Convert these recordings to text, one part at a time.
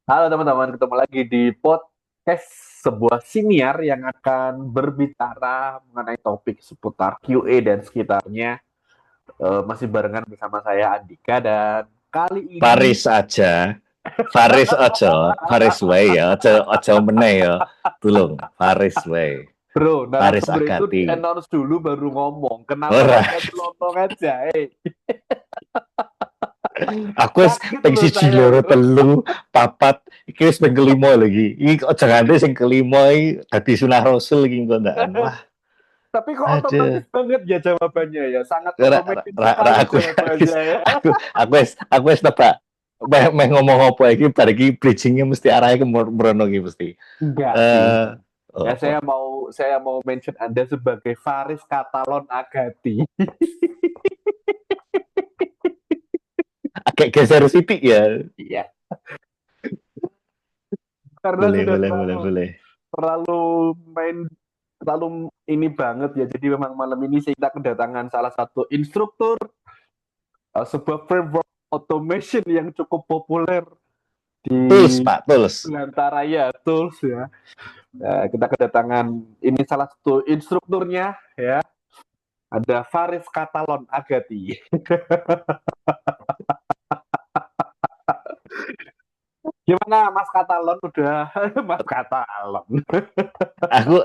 Halo teman-teman, ketemu lagi di podcast sebuah siniar yang akan berbicara mengenai topik seputar QA dan sekitarnya. Masih barengan bersama saya Andika dan kali ini, Faris aja, Faris way ya, ojo meneh ya, tulung, Faris way, bro, Faris narasumber itu di Agati, announce dulu baru ngomong. Kenapa ora, Anda celotong aja? aku wis Sakit ping loh siji saya, loro bro. telu papat, iki wis ping kelima lagi, iki ojo nganti sing kelima iki dadi sunah rasul iki kondaan, wah, Tapi kok otomatis ada, banget ya jawabannya ya, sangat ora, otomatis ra sekali aku jawabannya ya. wis tebak, meh ngomong apa iki, bar iki bridgingnya mesti arahnya ke Mrono iki mesti, Enggak sih. eh, Ya apa? saya mau mention Anda sebagai Faris Katalon Agati. Agak geser titik ya. Iya, karena Boleh, sudah boleh, boleh, terlalu boleh. terlalu main terlalu ini banget ya. Jadi memang malam ini kita kedatangan salah satu instruktur sebuah framework automation yang cukup populer di Tools, Pak, tools. Belantaraya Tools ya. Kita kedatangan ini salah satu instrukturnya ya. Ada Faris Katalon Agati. Gimana Mas Katalon udah Mas Katalon.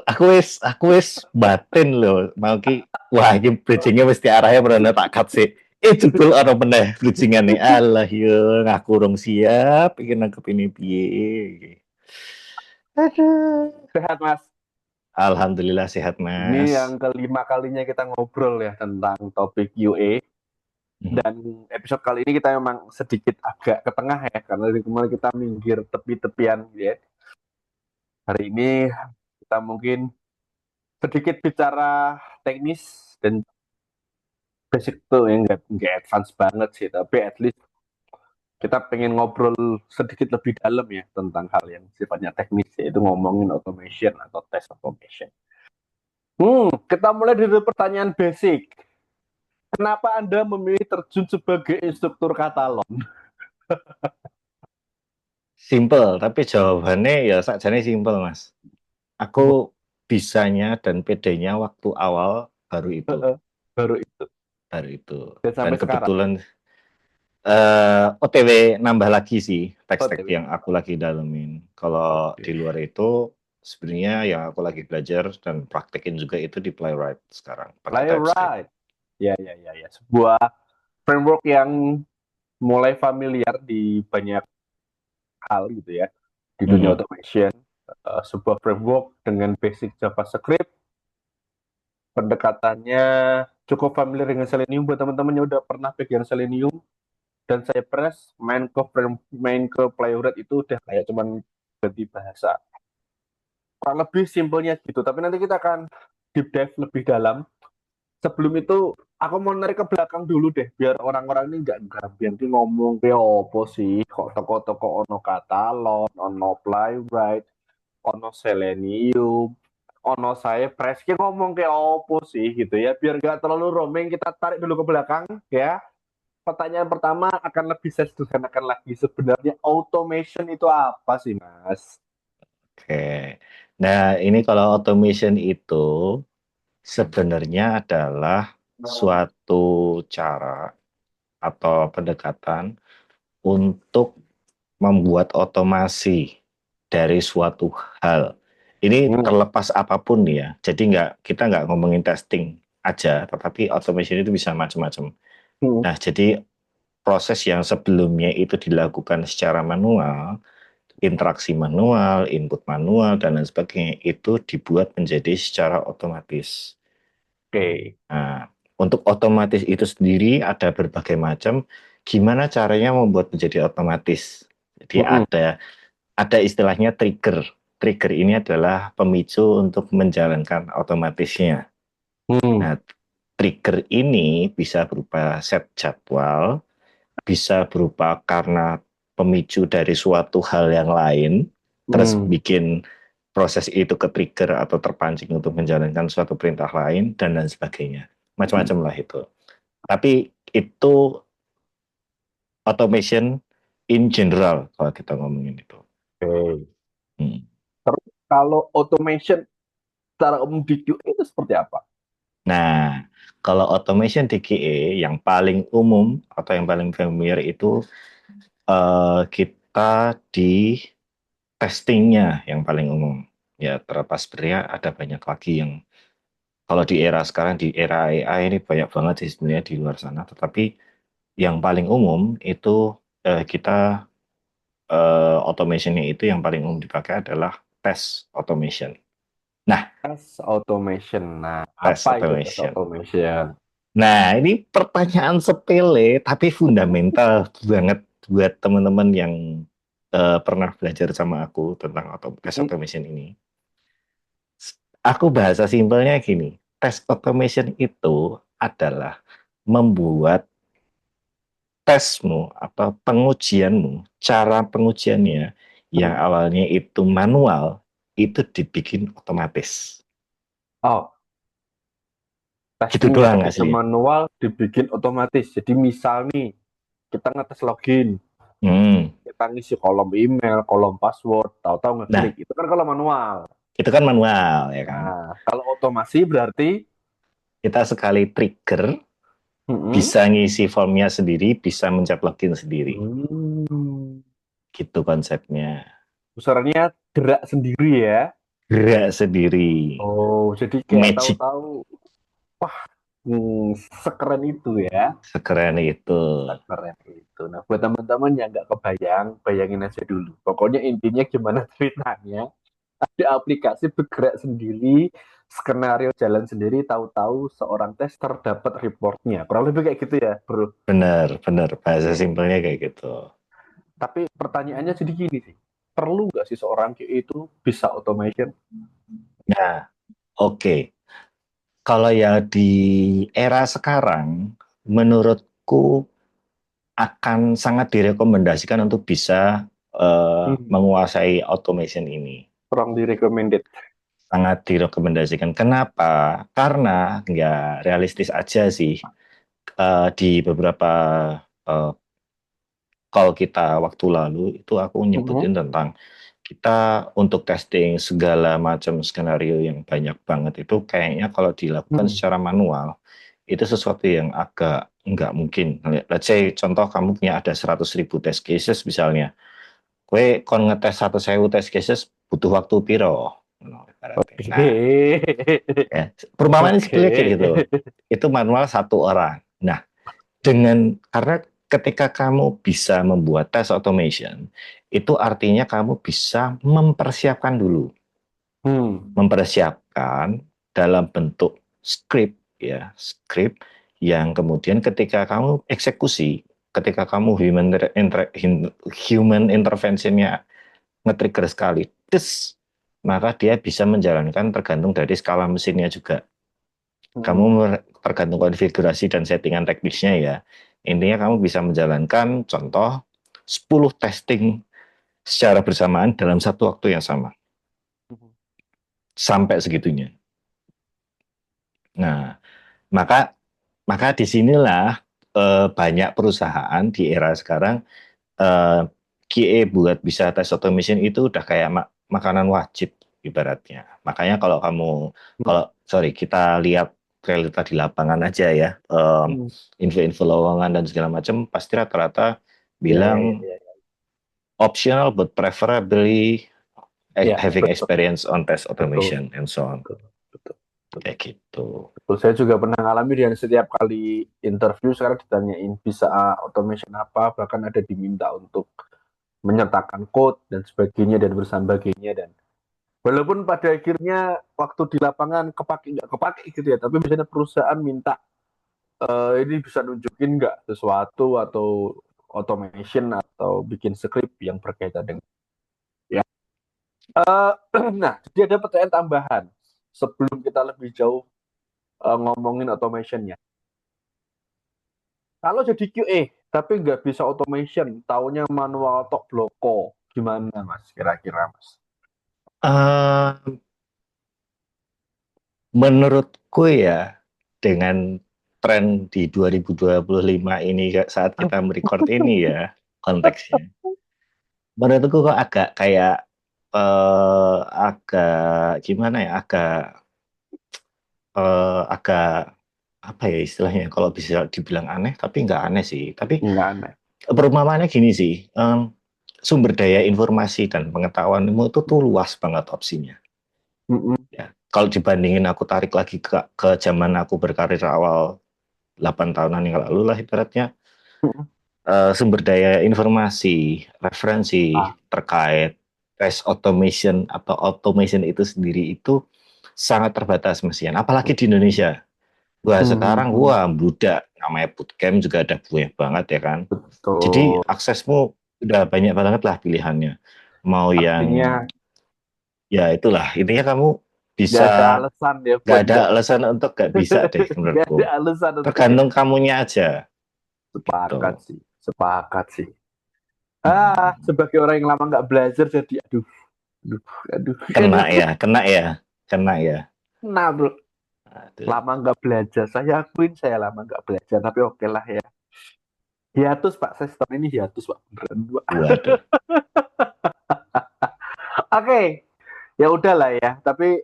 Aku wis batin loh. Mau ki, wah, ini bridgingnya mesti arahnya pernah tak cut sih. Jebul orang meneh bridgingan nih. Allah yo, ngaku rong siap. Ingin nangkep ini piye. Aduh. Sehat Mas. Alhamdulillah sehat, Ini Mas. yang kelima kalinya kita ngobrol ya tentang topik UA. Mhm. Dan episode kali ini kita memang sedikit agak ke tengah ya, karena dari kemarin kita minggir tepi-tepian ya. Hari ini kita mungkin sedikit bicara teknis dan basic tuh yang nggak advance banget sih, tapi at least kita pengen ngobrol sedikit lebih dalam ya tentang hal yang sifatnya teknis, yaitu ngomongin automation atau test automation. Kita mulai dari pertanyaan basic. Kenapa Anda memilih terjun sebagai instruktur Katalon? Simple, tapi jawabannya ya sakjane simple, Mas. Aku bisanya dan pedenya waktu awal baru itu. Baru itu. Baru itu. Dan Dan sampai sekarang. kebetulan OTW nambah lagi sih teks-teks OTW yang aku lagi dalemin. Kalau Oke. di luar itu sebenarnya yang aku lagi belajar dan praktekin juga itu di Playwright sekarang pakai TypeScript. Playwright. Ya, ya, ya, ya. Sebuah framework yang mulai familiar di banyak hal gitu ya. Di dunia Mhm. automation. Sebuah framework dengan basic JavaScript. Pendekatannya cukup familiar dengan Selenium. Buat teman-teman yang udah pernah pegang Selenium dan saya press main ke Playwright itu udah kayak cuman ganti bahasa. Kurang lebih simpelnya gitu. Tapi nanti kita akan deep dive lebih dalam. Sebelum itu, aku mau narik ke belakang dulu deh, biar orang-orang ini nggak gampang nanti ngomong kayak opo sih, kok toko-toko ono katalon, ono playwright, ono selenium, ono saya press, kayak ngomong kayak opo sih gitu ya, biar nggak terlalu roaming, kita tarik dulu ke belakang ya. Pertanyaan pertama akan lebih saya sederhanakan lagi, sebenarnya automation itu apa sih Mas? Oke. Nah, ini kalau automation itu sebenarnya adalah suatu cara atau pendekatan untuk membuat otomasi dari suatu hal. Ini Hmm. terlepas apapun ya. Jadi kita nggak ngomongin testing aja, tetapi automation itu bisa macam-macam. Hmm. Nah, jadi proses yang sebelumnya itu dilakukan secara manual, interaksi manual, input manual, dan lain sebagainya, itu dibuat menjadi secara otomatis. Oke. Nah, untuk otomatis itu sendiri ada berbagai macam. Gimana caranya membuat menjadi otomatis? Jadi Hmm. ada istilahnya trigger. Trigger ini adalah pemicu untuk menjalankan otomatisnya. Hmm. Nah, trigger ini bisa berupa set jadwal, bisa berupa karena pemicu dari suatu hal yang lain, terus Hmm. bikin proses itu ke trigger atau terpancing untuk menjalankan suatu perintah lain, dan lain sebagainya. Hmm. Macam-macam lah itu. Tapi itu automation in general kalau kita ngomongin itu. Oke. Hmm. Terus kalau automation secara umum di QA itu seperti apa? Nah, kalau automation di QA yang paling umum atau yang paling familiar itu kita di testingnya yang paling umum. Ya, terlepas sebenarnya ada banyak lagi yang kalau di era sekarang, di era AI ini banyak banget sih sebenarnya di luar sana. Tetapi yang paling umum itu kita automationnya itu yang paling umum dipakai adalah test automation. Nah, Test automation. Nah, test apa itu test automation. automation? Nah, ini pertanyaan sepele tapi fundamental banget buat teman-teman yang pernah belajar sama aku tentang test Hmm. automation ini. Aku bahasa simpelnya gini, test automation itu adalah membuat tesmu atau pengujianmu, cara pengujiannya yang Hmm. awalnya itu manual, itu dibikin otomatis. Oh, Gitu testing yang doang tadinya aslinya. manual dibikin otomatis. Jadi misal nih, kita ngetes login, Hmm. kita ngisi kolom email, kolom password, tahu-tahu Nah, ngeklik. Itu kan kalau manual. itu kan manual ya kan. Nah, kalau otomasi berarti Kita sekali trigger mm-mm. bisa ngisi formnya sendiri, bisa mencet login sendiri. Hmm. Gitu konsepnya. Usernya gerak sendiri ya. Gerak sendiri. Oh, jadi kayak Magic tahu-tahu, wah, sekeren itu ya. sekeren itu. Sekeren itu. Nah, buat teman-teman yang nggak kebayang, bayangin aja dulu. Pokoknya intinya gimana ceritanya. Ada aplikasi bergerak sendiri, skenario jalan sendiri, tahu-tahu seorang tester dapat reportnya. Kurang lebih kayak gitu ya, bro. Bener, bener. Bahasa Oke. simpelnya kayak gitu. Tapi pertanyaannya jadi gini sih. Perlu nggak sih seorang QA itu bisa automation? Nah, oke. Kalau ya di era sekarang, menurutku akan sangat direkomendasikan untuk bisa Hmm, menguasai automation ini. kurang di recommended. Sangat direkomendasikan. Kenapa? Karena ya realistis aja sih. Di beberapa eh, call kita waktu lalu itu aku Mhm. nyebutin tentang kita untuk testing segala macam skenario yang banyak banget itu kayaknya kalau dilakukan Hmm. secara manual itu sesuatu yang agak nggak mungkin. Let's say contoh kamu punya ada 100.000 test cases misalnya. Kue kon ngetes 100.000 test cases butuh waktu piro? No, ibaratnya. Oke. Nah, ya, perumpamaan Oke. sebelumnya kayak gitu. Itu manual satu orang. Nah, karena ketika kamu bisa membuat test automation, itu artinya kamu bisa mempersiapkan dulu, Hmm. mempersiapkan dalam bentuk script ya, script yang kemudian ketika kamu eksekusi, ketika kamu human interventionnya nge-trigger sekali, tes, maka dia bisa menjalankan tergantung dari skala mesinnya juga. Kamu Hmm. tergantung konfigurasi dan settingan teknisnya ya. Intinya kamu bisa menjalankan contoh 10 testing secara bersamaan dalam satu waktu yang sama. Sampai segitunya. Nah, maka maka disinilah banyak perusahaan di era sekarang QA buat bisa tes automation itu udah kayak makanan wajib ibaratnya. Makanya kalau kamu kalau sorry kita lihat realita di lapangan aja ya, Hmm. info-info lowongan dan segala macam pasti rata-rata Ya, ya, ya, bilang ya. optional but preferably Ya, having betul, experience on test betul, automation and so on. betul, betul, betul. Kayak gitu. Betul. Saya juga pernah ngalami dan setiap kali interview sekarang ditanyain bisa automation apa, bahkan ada diminta untuk menyertakan code dan sebagainya dan bersambagainya dan walaupun pada akhirnya waktu di lapangan kepake nggak kepake gitu ya, tapi misalnya perusahaan minta ini bisa nunjukin nggak sesuatu atau automation atau bikin script yang berkaitan dengan ya. Nah, jadi ada pertanyaan tambahan sebelum kita lebih jauh ngomongin automationnya. Kalau jadi QA tapi nggak bisa automation, taunya manual tok bloko, gimana mas? Kira-kira mas? Uh, Menurutku ya dengan tren di 2025 ini saat kita merecord ini ya konteksnya. menurutku kok agak kayak agak gimana ya, agak apa ya istilahnya, kalau bisa dibilang aneh tapi nggak aneh sih, tapi Enggak aneh. perumpamaannya gini sih, sumber daya informasi dan pengetahuanmu itu tuh luas banget opsinya Mm-mm. ya. Kalau dibandingin aku tarik lagi ke zaman aku berkarir awal 8 tahunan yang lalu lah ibaratnya, Mm-mm. sumber daya informasi, referensi Ah, terkait test automation atau automation itu sendiri itu sangat terbatas mesian, apalagi di Indonesia. Wah sekarang hmm, wah bludak, namanya bootcamp juga ada banyak banget ya kan. Jadi betul. aksesmu udah banyak banget lah pilihannya. Mau yang Artinya ya itulah intinya kamu nggak ada bisa, alasan ya nggak buat ada nggak alasan untuk nggak bisa deh nggak ada menurutku. alasan untuk ya. Tergantung kamunya aja Sepakat gitu. sih, sepakat sih. Hmm. Sebagai orang yang lama nggak belajar jadi aduh, aduh, Kena aduh, ya, kena ya, kena ya. nah bro, Aduh, lama nggak belajar. Saya akuin saya lama nggak belajar, tapi oke lah ya. Hiatus Pak, saya setahun ini hiatus Pak, beneran Pak. waduh. Oke, ya udahlah ya. Tapi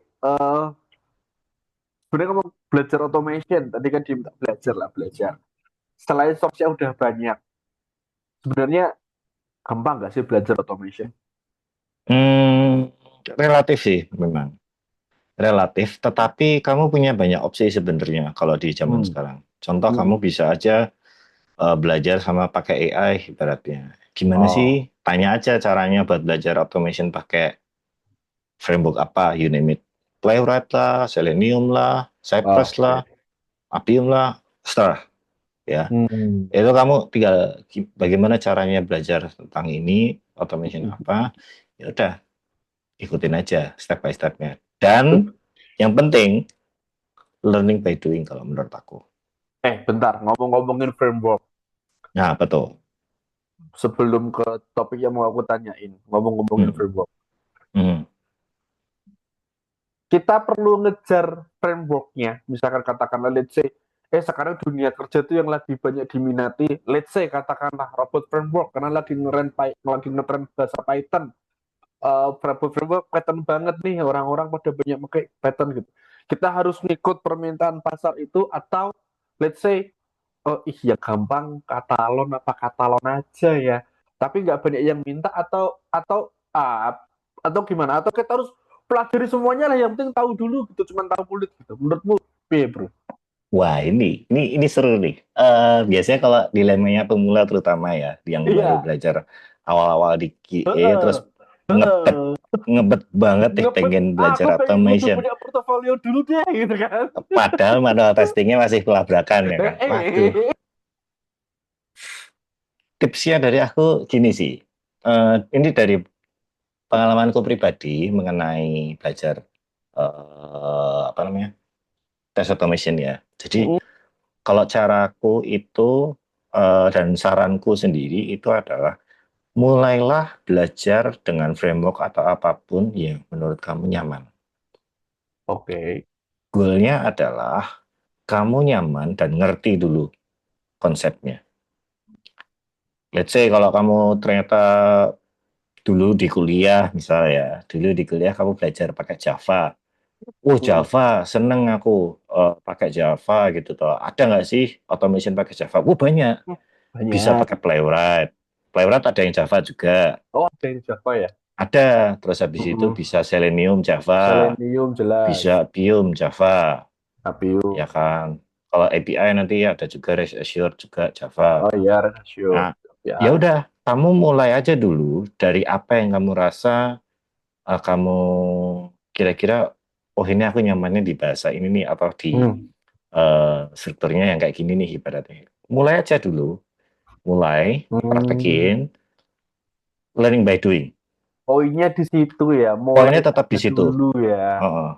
sebenarnya kamu belajar automation, tadi kan diminta belajar lah belajar. Selain softnya udah banyak, sebenarnya gampang nggak sih belajar automation? Hmm, relatif sih memang. Relatif, tetapi kamu punya banyak opsi sebenarnya kalau di zaman Hmm. sekarang. Contoh kamu Hmm. bisa aja belajar sama pakai AI ibaratnya. Gimana Oh, sih? Tanya aja caranya buat belajar automation pakai framework apa, you name it. Playwright lah, Selenium lah, Cypress oke. lah, Appium lah, terserah ya. Hmm. Itu kamu tinggal bagaimana caranya belajar tentang ini, automation apa, ya udah ikutin aja step by stepnya. Dan yang penting learning by doing kalau menurut aku. Bentar, ngomong-ngomongin framework. Nah, betul. Sebelum ke topik yang mau aku tanyain, ngomong-ngomongin Hmm, framework. hmm, Kita perlu ngejar frameworknya. Misalkan katakanlah, let's say, sekarang dunia kerja tuh yang lagi banyak diminati, let's say katakanlah robot framework, karena lagi ngetren bahasa Python. Robot framework Python banget nih, orang-orang pada banyak pakai Python gitu. Kita harus ngikut permintaan pasar itu, atau let's say, oh iya gampang katalon aja ya, tapi nggak banyak yang minta, atau gimana, atau kita harus pelajari semuanya lah, yang penting tahu dulu gitu, cuma tahu kulit gitu, menurutmu bro? Wah, ini seru nih. Biasanya kalau dilemanya pemula terutama ya, yang baru Iya. belajar awal-awal di QA terus Heeh. ngebet Heeh. ngebet banget deh Ngebet, pengen aku belajar pengen kudu automation. punya portofolio dulu deh gitu kan. Padahal manual testingnya masih pelabrakan ya kan. Waduh, tipsnya dari aku gini sih. Ini dari pengalamanku pribadi mengenai belajar apa namanya test automation ya. Jadi kalau caraku itu dan saranku sendiri itu adalah mulailah belajar dengan framework atau apapun yang menurut kamu nyaman. Oke. Goalnya adalah kamu nyaman dan ngerti dulu konsepnya. Let's say kalau kamu ternyata dulu di kuliah misalnya ya, dulu di kuliah kamu belajar pakai Java. Oh Java, seneng aku pakai Java gitu toh. Ada nggak sih automation pakai Java? Oh banyak. Bisa Banyak. pakai Playwright. Playwright ada yang Java juga. Oh, ada yang Java ya. Ada. Terus habis itu bisa Selenium Java, Selenium bisa jelas. Appium Java, ya APU. kan. Kalau API nanti ada juga REST Assured juga Java. Oh iya, rasio. Nah, ya Ya. udah, kamu mulai aja dulu dari apa yang kamu rasa kamu kira-kira oh ini aku nyamannya di bahasa ini nih atau di Hmm. strukturnya yang kayak gini nih ibaratnya. Mulai aja dulu, mulai Hmm. praktekin learning by doing. Poinnya di situ ya, mulai Poinnya tetap di aja situ. dulu ya. Heeh,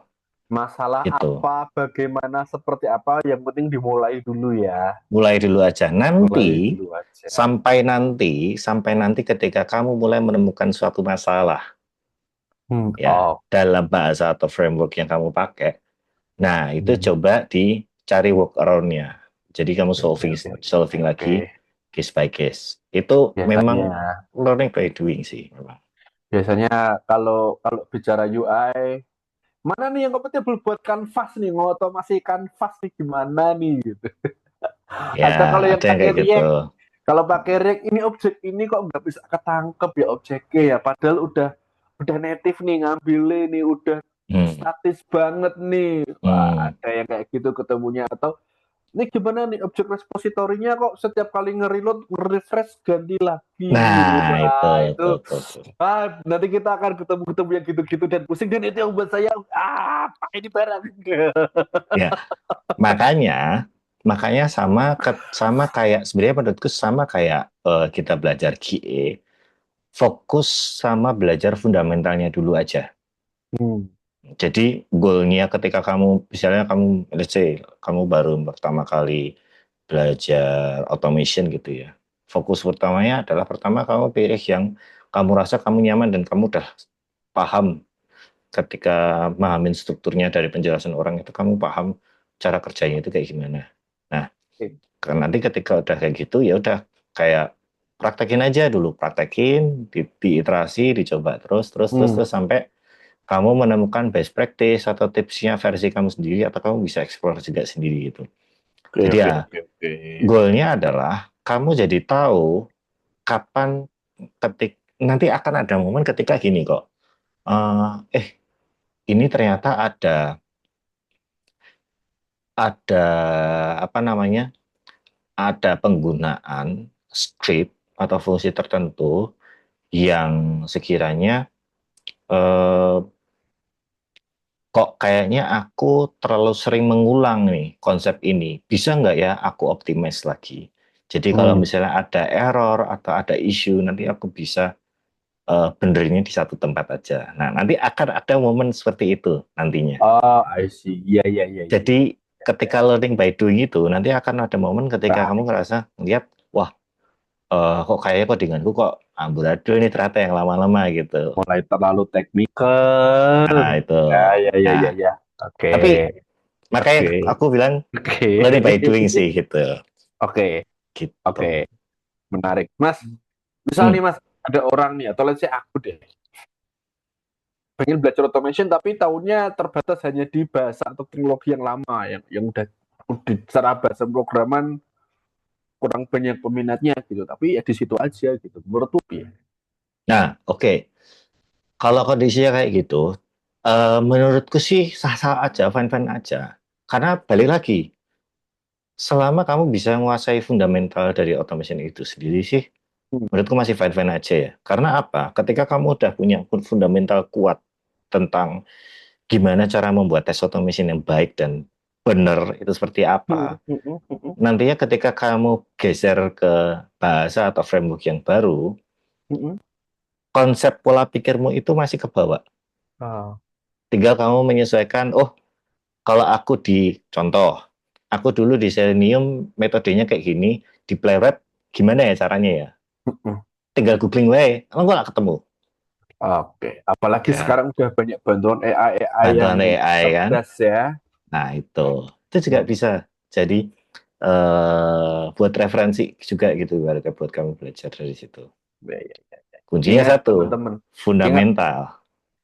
Masalah gitu. apa, bagaimana, seperti apa, yang penting dimulai dulu ya. Mulai dulu aja. Mulai Nanti dulu aja. sampai nanti ketika kamu mulai menemukan suatu masalah ya Oh, dalam bahasa atau framework yang kamu pakai. Nah, itu hmm. coba dicari workaround-nya. Jadi kamu Oke, solving oke, oke, solving oke. lagi case by case. Itu Biasanya, memang learning by doing sih memang. biasanya kalau kalau bicara UI, mana nih yang kompatibel buat kanvas nih, ngotomasi kanvas nih gimana nih gitu. Ya, Atau kalau yang ada yang pakai kayak gitu. React, kalau pakai React ini objek ini kok nggak bisa ketangkep ya objeknya ya, padahal udah native nih ngambilnya nih, udah Hmm. statis banget nih. Wah, Hmm. ada yang kayak gitu ketemunya. Atau ini gimana nih objek repositorinya kok setiap kali nge-reload, nge-refresh ganti lagi. Nah, Wah, itu, itu tuh. nanti kita akan ketemu-ketemu yang gitu-gitu dan pusing, dan itu yang buat saya apa ini barang. Ya, makanya makanya sama kayak sebenarnya menurutku sama kayak kita belajar QA, fokus sama belajar fundamentalnya dulu aja. Hmm. Jadi goalnya ketika kamu misalnya kamu let's say kamu baru pertama kali belajar automation gitu ya. Fokus pertamanya adalah pertama kamu pilih yang kamu rasa kamu nyaman dan kamu udah paham ketika memahami strukturnya dari penjelasan orang itu kamu paham cara kerjanya itu kayak gimana. Nah, Oke. karena nanti ketika udah kayak gitu ya udah kayak praktekin aja dulu, praktekin, diiterasi, dicoba terus Hmm. sampai kamu menemukan best practice atau tipsnya versi kamu sendiri atau kamu bisa explore juga sendiri gitu. Oke, Jadi oke, ya oke, oke. goalnya adalah kamu jadi tahu kapan nanti akan ada momen ketika gini kok. Eh ini ternyata ada apa namanya? Ada penggunaan script atau fungsi tertentu yang sekiranya eh, kok kayaknya aku terlalu sering mengulang nih konsep ini. Bisa nggak ya aku optimize lagi? Jadi kalau Hmm. misalnya ada error atau ada issue, nanti aku bisa benerinnya di satu tempat aja. Nah, nanti akan ada momen seperti itu nantinya. Oh, I see. Iya, iya, iya, iya, Jadi iya. ketika learning by doing itu, nanti akan ada momen ketika Nah, kamu ngerasa, lihat, wah, kok kayaknya codinganku kok amburadul nih ternyata yang lama-lama gitu. mulai terlalu teknikal. Nah, itu. Ya, ya, ya, Nah, ya, ya. Oke, tapi makanya oke, aku bilang oke. learning by doing sih gitu. Oke, Gitu. oke. Menarik. Mas, misal Hmm. nih Mas, ada orang nih, atau let's say aku deh, pengen belajar automation tapi tahunnya terbatas hanya di bahasa atau teknologi yang lama, yang udah secara bahasa programan kurang banyak peminatnya gitu. Tapi ya di situ aja gitu. Menurut tuh ya. Nah, oke. Kalau kondisinya kayak gitu, menurutku sih sah-sah aja, fine-fine aja. Karena balik lagi, selama kamu bisa menguasai fundamental dari automation itu sendiri sih, Hmm. menurutku masih fine-fine aja ya. Karena apa? Ketika kamu udah punya fundamental kuat tentang gimana cara membuat tes automation yang baik dan benar itu seperti Hmm, apa, hmm, hmm, hmm, nantinya ketika kamu geser ke bahasa atau framework yang baru, hmm, hmm. konsep pola pikirmu itu masih kebawa. Ah, Tinggal kamu menyesuaikan, oh kalau aku di contoh, aku dulu di Selenium metodenya kayak gini, di Playwright gimana ya caranya ya? hmm, hmm. Tinggal googling wae, emang gue gak ketemu. Oke, apalagi Ya, sekarang udah banyak bantuan AI yang bantuan AI kan. cerdas ya. Nah, itu juga Hmm. bisa jadi buat referensi juga gitu berarti buat kamu belajar dari situ. Ya, ya, ya. Kuncinya Ingat satu, teman-teman, ingat fundamental.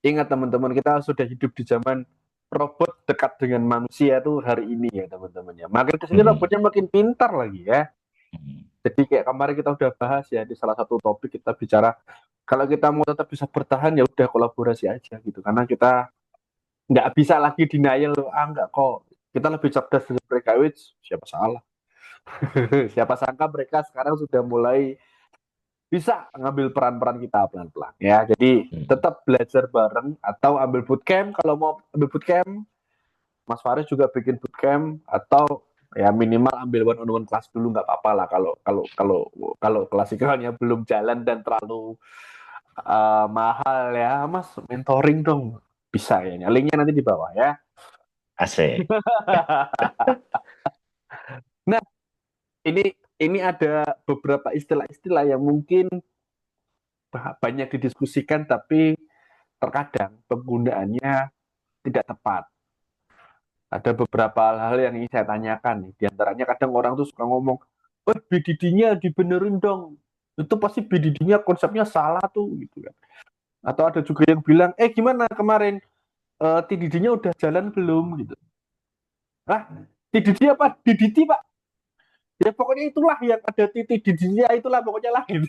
ingat teman-teman, kita sudah hidup di zaman robot dekat dengan manusia tuh hari ini ya teman-teman ya. Makin kesini Hmm. robotnya makin pintar lagi ya. Hmm. Jadi kayak kemarin kita udah bahas ya di salah satu topik, kita bicara kalau kita mau tetap bisa bertahan ya udah kolaborasi aja gitu. Karena kita nggak bisa lagi denial, nggak kok. Kita lebih cerdas dari mereka, which siapa salah. Siapa sangka mereka sekarang sudah mulai bisa ngambil peran-peran kita pelan-pelan ya. Jadi Hmm. tetap belajar bareng atau ambil bootcamp. Kalau mau ambil bootcamp, Mas Faris juga bikin bootcamp, atau ya minimal ambil one on one kelas dulu, nggak apa-apa lah kalau kalau kalau kalau klasikalnya belum jalan dan terlalu mahal ya, Mas, mentoring dong, bisa ya, linknya nanti di bawah ya. Asik. Nah, ini ini ada beberapa istilah-istilah yang mungkin banyak didiskusikan tapi terkadang penggunaannya tidak tepat. Ada beberapa hal-hal yang ingin saya tanyakan nih. Di antaranya kadang orang tuh suka ngomong, BDD-nya dibenerin dong. Itu pasti BDD-nya konsepnya salah tuh gitu kan. Atau ada juga yang bilang, gimana kemarin TDD-nya udah jalan belum gitu. Ah, TDD apa? DDT Pak. Ya pokoknya itulah yang ada titik DDD-nya itulah pokoknya lah gitu.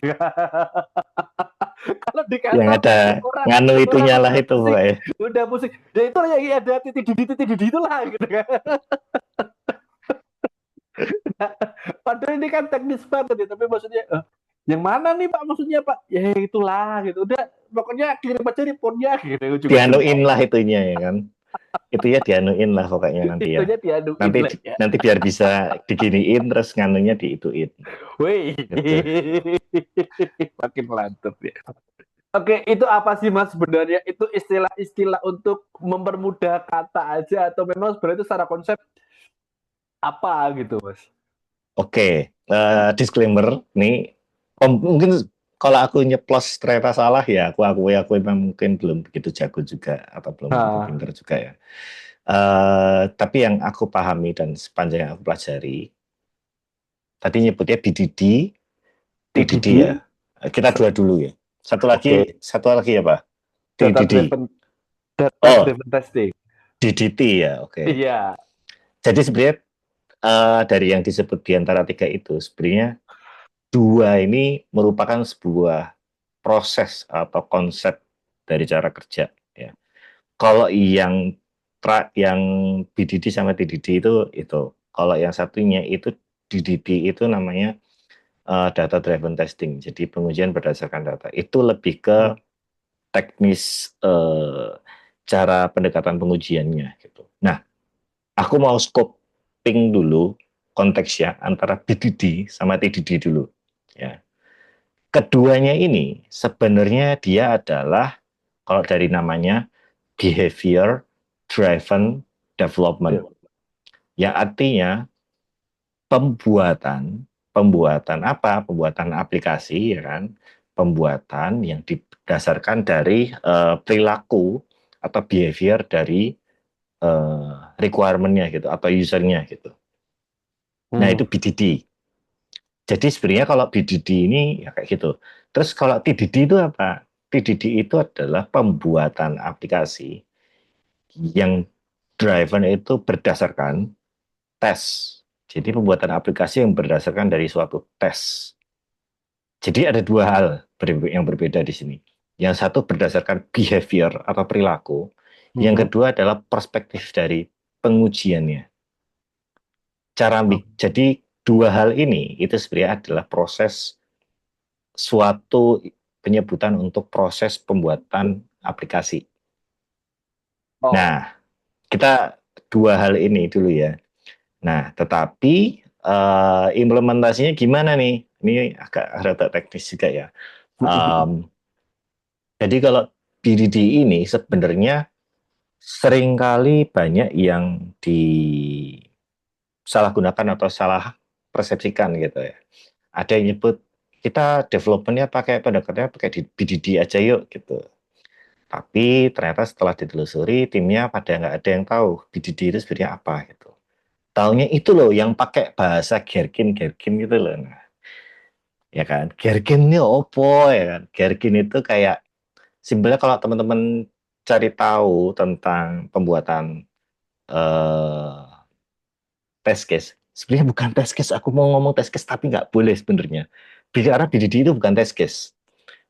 Kalau di Yang kantor ada orang nganu orang itunya lah udah itu pusing, pokoknya. udah pusing. Ya itulah yang ada titik didi itulah gitu kan. Padahal ini kan teknis banget ya, tapi maksudnya yang mana nih Pak maksudnya Pak? Ya itulah gitu. Udah pokoknya kirim aja reportnya gitu ujung-ujungnya. Dianuin lah itunya ya kan. Itu ya dianuin lah pokoknya nanti ya. Itunya diaduin Nanti lah ya. nanti biar bisa diginiin terus nganunya diituin. Wih, Gitu. makin mantap ya. Oke, itu apa sih Mas sebenarnya? Itu istilah-istilah untuk mempermudah kata aja atau memang sebenarnya itu secara konsep apa gitu Mas? Oke, disclaimer nih, mungkin kalau aku nyeplos ternyata salah ya, aku memang mungkin belum begitu jago juga atau belum begitu Nah, pinter juga ya. Tapi yang aku pahami dan sepanjang yang aku pelajari, tadi nyebutnya BDD, TDD ya. TDD, Kita dua dulu ya. oke, Satu lagi ya Pak. data DDD. driven Oh, driven testing. DDT ya. Oke. Iya. Jadi sebenarnya dari yang disebut di antara tiga itu, sebenarnya dua ini merupakan sebuah proses atau konsep dari cara kerja ya. Kalau yang BDD sama TDD itu. Kalau yang satunya itu DDD itu namanya data driven testing. Jadi pengujian berdasarkan data. Itu lebih ke Hmm. teknis cara pendekatan pengujiannya gitu. Nah, aku mau scoping dulu konteksnya antara BDD sama TDD dulu ya. Keduanya ini sebenarnya dia adalah kalau dari namanya behavior driven development. Ya. Yang artinya pembuatan pembuatan apa? Pembuatan aplikasi ya kan. Pembuatan yang didasarkan dari perilaku atau behavior dari requirement-nya gitu atau user-nya gitu. Nah, Hmm. itu BDD. Jadi sebenarnya kalau BDD ini ya kayak gitu. Terus kalau TDD itu apa? TDD itu adalah pembuatan aplikasi yang driven itu berdasarkan tes. Jadi pembuatan aplikasi yang berdasarkan dari suatu tes. Jadi ada dua hal yang berbeda di sini. Yang satu berdasarkan behavior atau perilaku. Yang Mhm. kedua adalah perspektif dari pengujiannya. Jadi dua hal ini itu sebenarnya adalah proses suatu penyebutan untuk proses pembuatan aplikasi. Oh, Nah, kita dua hal ini dulu ya. Nah, tetapi implementasinya gimana nih? Ini agak rada teknis juga ya. Um, jadi kalau BDD ini sebenarnya seringkali banyak yang disalahgunakan atau salah persepsikan gitu ya. Ada yang nyebut kita developmentnya pakai pendekatannya pakai BDD aja yuk gitu. Tapi ternyata setelah ditelusuri timnya pada nggak ada yang tahu BDD itu sebenarnya apa gitu. Taunya itu loh yang pakai bahasa Gherkin Gherkin gitu loh. Nah, ya kan. Gherkin ini opo ya kan. Gherkin itu kayak simpelnya kalau teman-teman cari tahu tentang pembuatan eh, test case. Sebenarnya bukan test case. Aku mau ngomong test case tapi nggak boleh sebenarnya. Karena BDD itu bukan test case.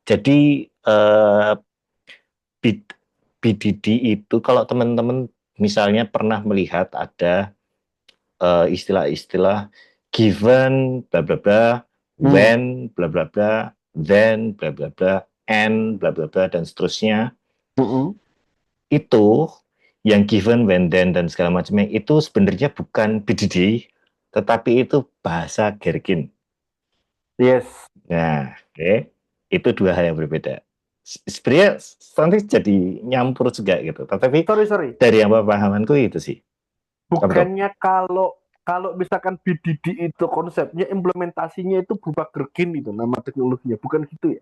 Jadi BDD itu kalau teman-teman misalnya pernah melihat ada istilah-istilah given bla bla bla, hmm. when bla bla bla, then bla bla bla, and bla bla bla dan seterusnya. Mhm. Itu yang given, when, then dan segala macamnya itu sebenarnya bukan BDD, tetapi itu bahasa Gherkin. Yes. Nah, itu dua hal yang berbeda. Sebenarnya nanti jadi nyampur juga gitu. Tetapi Sorry, sorry. dari yang pemahamanku itu sih. Apa tuh? Bukannya kalau kalau misalkan BDD itu konsepnya implementasinya itu berupa Gherkin itu nama teknologinya, bukan gitu ya?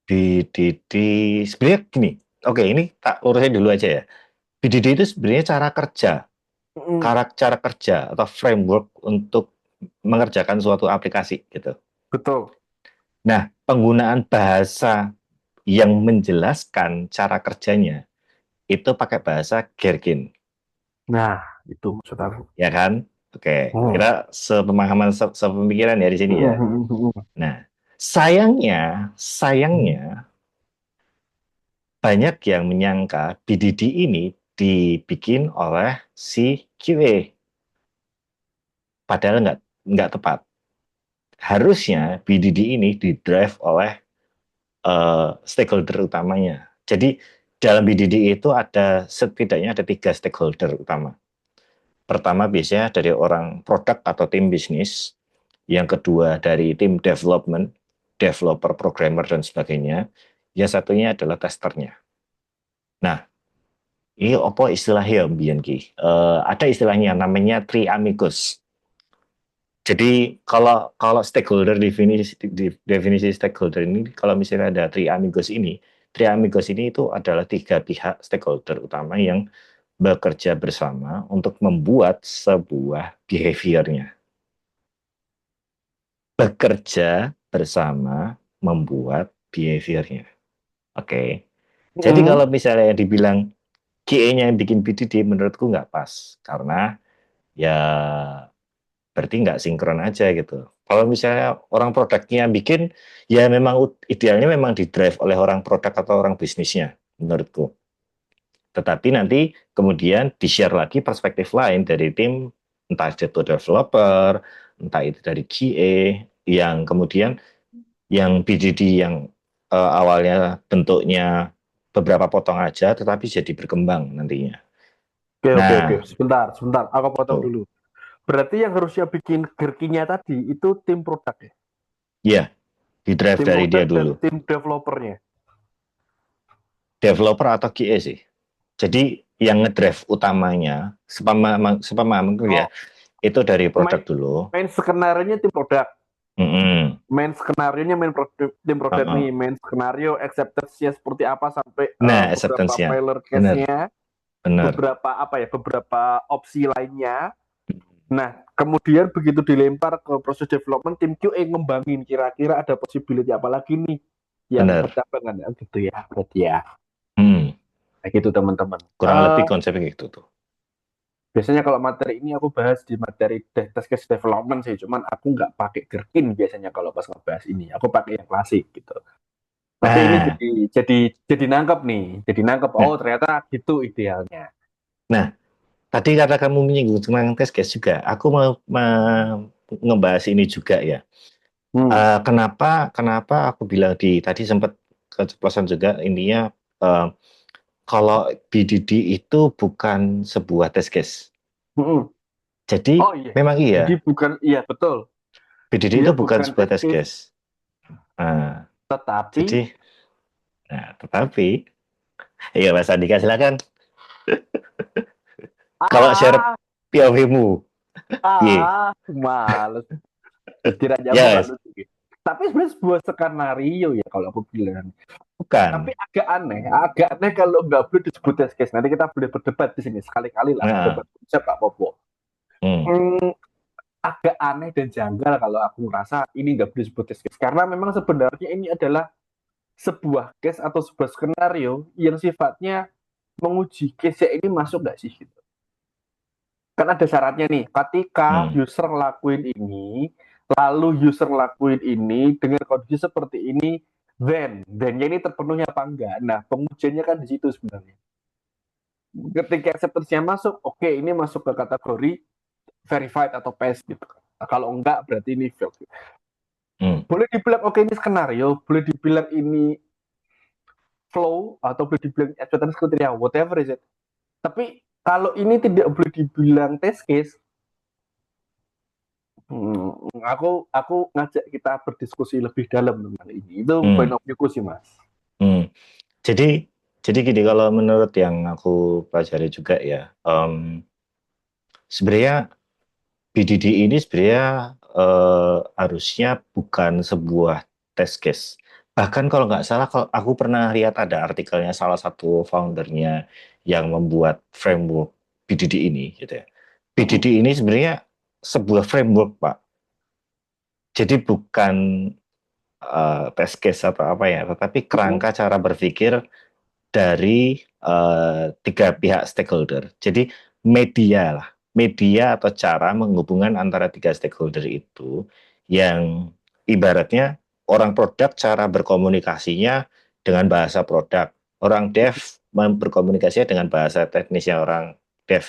BDD sebenarnya gini. Oke, ini tak lurusin dulu aja ya. BDD itu sebenarnya cara kerja, Mhm. cara kerja atau framework untuk mengerjakan suatu aplikasi gitu. Betul. Nah, penggunaan bahasa yang menjelaskan cara kerjanya itu pakai bahasa Gherkin, Nah, itu maksud aku. ya kan? Oke, Hmm. kira sepemahaman, sepemikiran ya di sini ya. Nah, sayangnya banyak yang menyangka BDD ini dibikin oleh si QA, padahal nggak tepat. Harusnya BDD ini didrive oleh stakeholder utamanya. Jadi dalam BDD itu ada setidaknya ada 3 stakeholder utama. Pertama biasanya dari orang produk atau tim bisnis, yang kedua dari tim development, developer, programmer dan sebagainya. Yang satunya adalah testernya. Nah, ini apa istilahnya Mbien Ki? Ada istilahnya namanya Three Amigos. Jadi kalau kalau stakeholder definisi stakeholder ini, kalau misalnya ada Three Amigos ini itu adalah 3 pihak stakeholder utama yang bekerja bersama untuk membuat sebuah behaviornya. Bekerja bersama membuat behaviornya. Oke. Jadi Hmm. kalau misalnya dibilang QA-nya yang bikin BDD, menurutku nggak pas. Karena ya berarti nggak sinkron aja gitu. Kalau misalnya orang produknya bikin, ya memang idealnya memang di drive oleh orang produk atau orang bisnisnya, menurutku. Tetapi nanti kemudian di-share lagi perspektif lain dari tim, entah itu developer, entah itu dari QA, yang kemudian yang BDD yang awalnya bentuknya beberapa potong aja, tetapi jadi berkembang nantinya. Oke, oke, oke. Nah, Sebentar, sebentar. Aku potong tuh, dulu. Berarti yang harusnya bikin gerkinya tadi itu tim produk ya? ya, di drive Tim dari dia produk dan dulu. tim developernya. Developer atau QA sih. Jadi yang ngedrive utamanya, sepemahamanku ya, Oh, itu dari produk main dulu. main skenario tim produk. Mm-mm. Main skenario nya tim produk nih. Uh-uh. Main skenario acceptance-nya seperti apa sampai Nah, beberapa acceptance-nya. failure Bener, case-nya, bener. beberapa apa ya, beberapa opsi lainnya. Nah, kemudian begitu dilempar ke proses development, tim QA ngembangin kira-kira ada possibility apa lagi nih yang Bener. bercabang gitu ya, berarti ya. Hmm. Kayak gitu teman-teman. Kurang lebih konsepnya gitu tuh. Biasanya kalau materi ini aku bahas di materi test case development sih, cuman aku nggak pakai Gherkin biasanya kalau pas ngebahas ini. Aku pakai yang klasik gitu. Tapi ini Nah, jadi nangkep nih, jadi nangkep. nah, Oh ternyata gitu idealnya. nah, tadi kata kamu menyinggung tentang test case juga, aku mau ngebahas ini juga ya. Hmm. Kenapa aku bilang tadi sempat keceplosan juga intinya, eh, kalau BDD itu bukan sebuah test case. Hmm. Jadi Oh iya, memang iya, jadi bukan, iya betul. BDD Dia itu bukan bukan sebuah test test case, case. Nah, tetapi jadi, tetapi, iya Mas Andika silakan. Kalau share ah POV-mu, iya, males. Tidak nyambung kan yes, lucu. Tapi sebenarnya sebuah skenario ya kalau aku bilang. Tapi bukan. agak aneh kalau nggak boleh disebut test case. Nanti kita boleh berdebat di sini sekali-kali lah, Nah, debat konsep Pak Popo. hmm, Hmm, agak aneh dan janggal kalau aku ngerasa ini nggak boleh disebut test case. Karena memang sebenarnya ini adalah sebuah case atau sebuah skenario yang sifatnya menguji case ini masuk nggak sih? Gitu. Kan ada syaratnya nih, ketika hmm, user ngelakuin ini, lalu user ngelakuin ini dengan kondisi seperti ini, then-nya ini terpenuhnya apa enggak? Nah, pengujiannya kan di situ sebenarnya. Ketika acceptance-nya masuk, oke, ini masuk ke kategori verified atau pass gitu. Nah, kalau enggak, berarti ini failed. hmm, Boleh dibilang oke ini skenario, boleh dibilang ini flow, atau boleh dibilang acceptance criteria, whatever is it. Tapi kalau ini tidak boleh dibilang test case, aku ngajak kita berdiskusi lebih dalam tentang ini. Itu point hmm, of view-ku sih, Mas. hmm. Jadi, jadi gini, kalau menurut yang aku pelajari juga ya, sebenarnya BDD ini sebenarnya harusnya bukan sebuah test case. Bahkan kalau nggak salah, kalau aku pernah lihat ada artikelnya salah satu foundernya yang membuat framework BDD ini, gitu ya. Mm-mm. BDD ini sebenarnya sebuah framework, Pak. Jadi bukan test case atau apa ya, tetapi Mm-mm. kerangka cara berpikir dari tiga pihak stakeholder. Jadi media lah, media atau cara menghubungkan antara tiga stakeholder itu yang ibaratnya orang produk cara berkomunikasinya dengan bahasa produk, orang dev berkomunikasinya dengan bahasa teknisnya orang dev.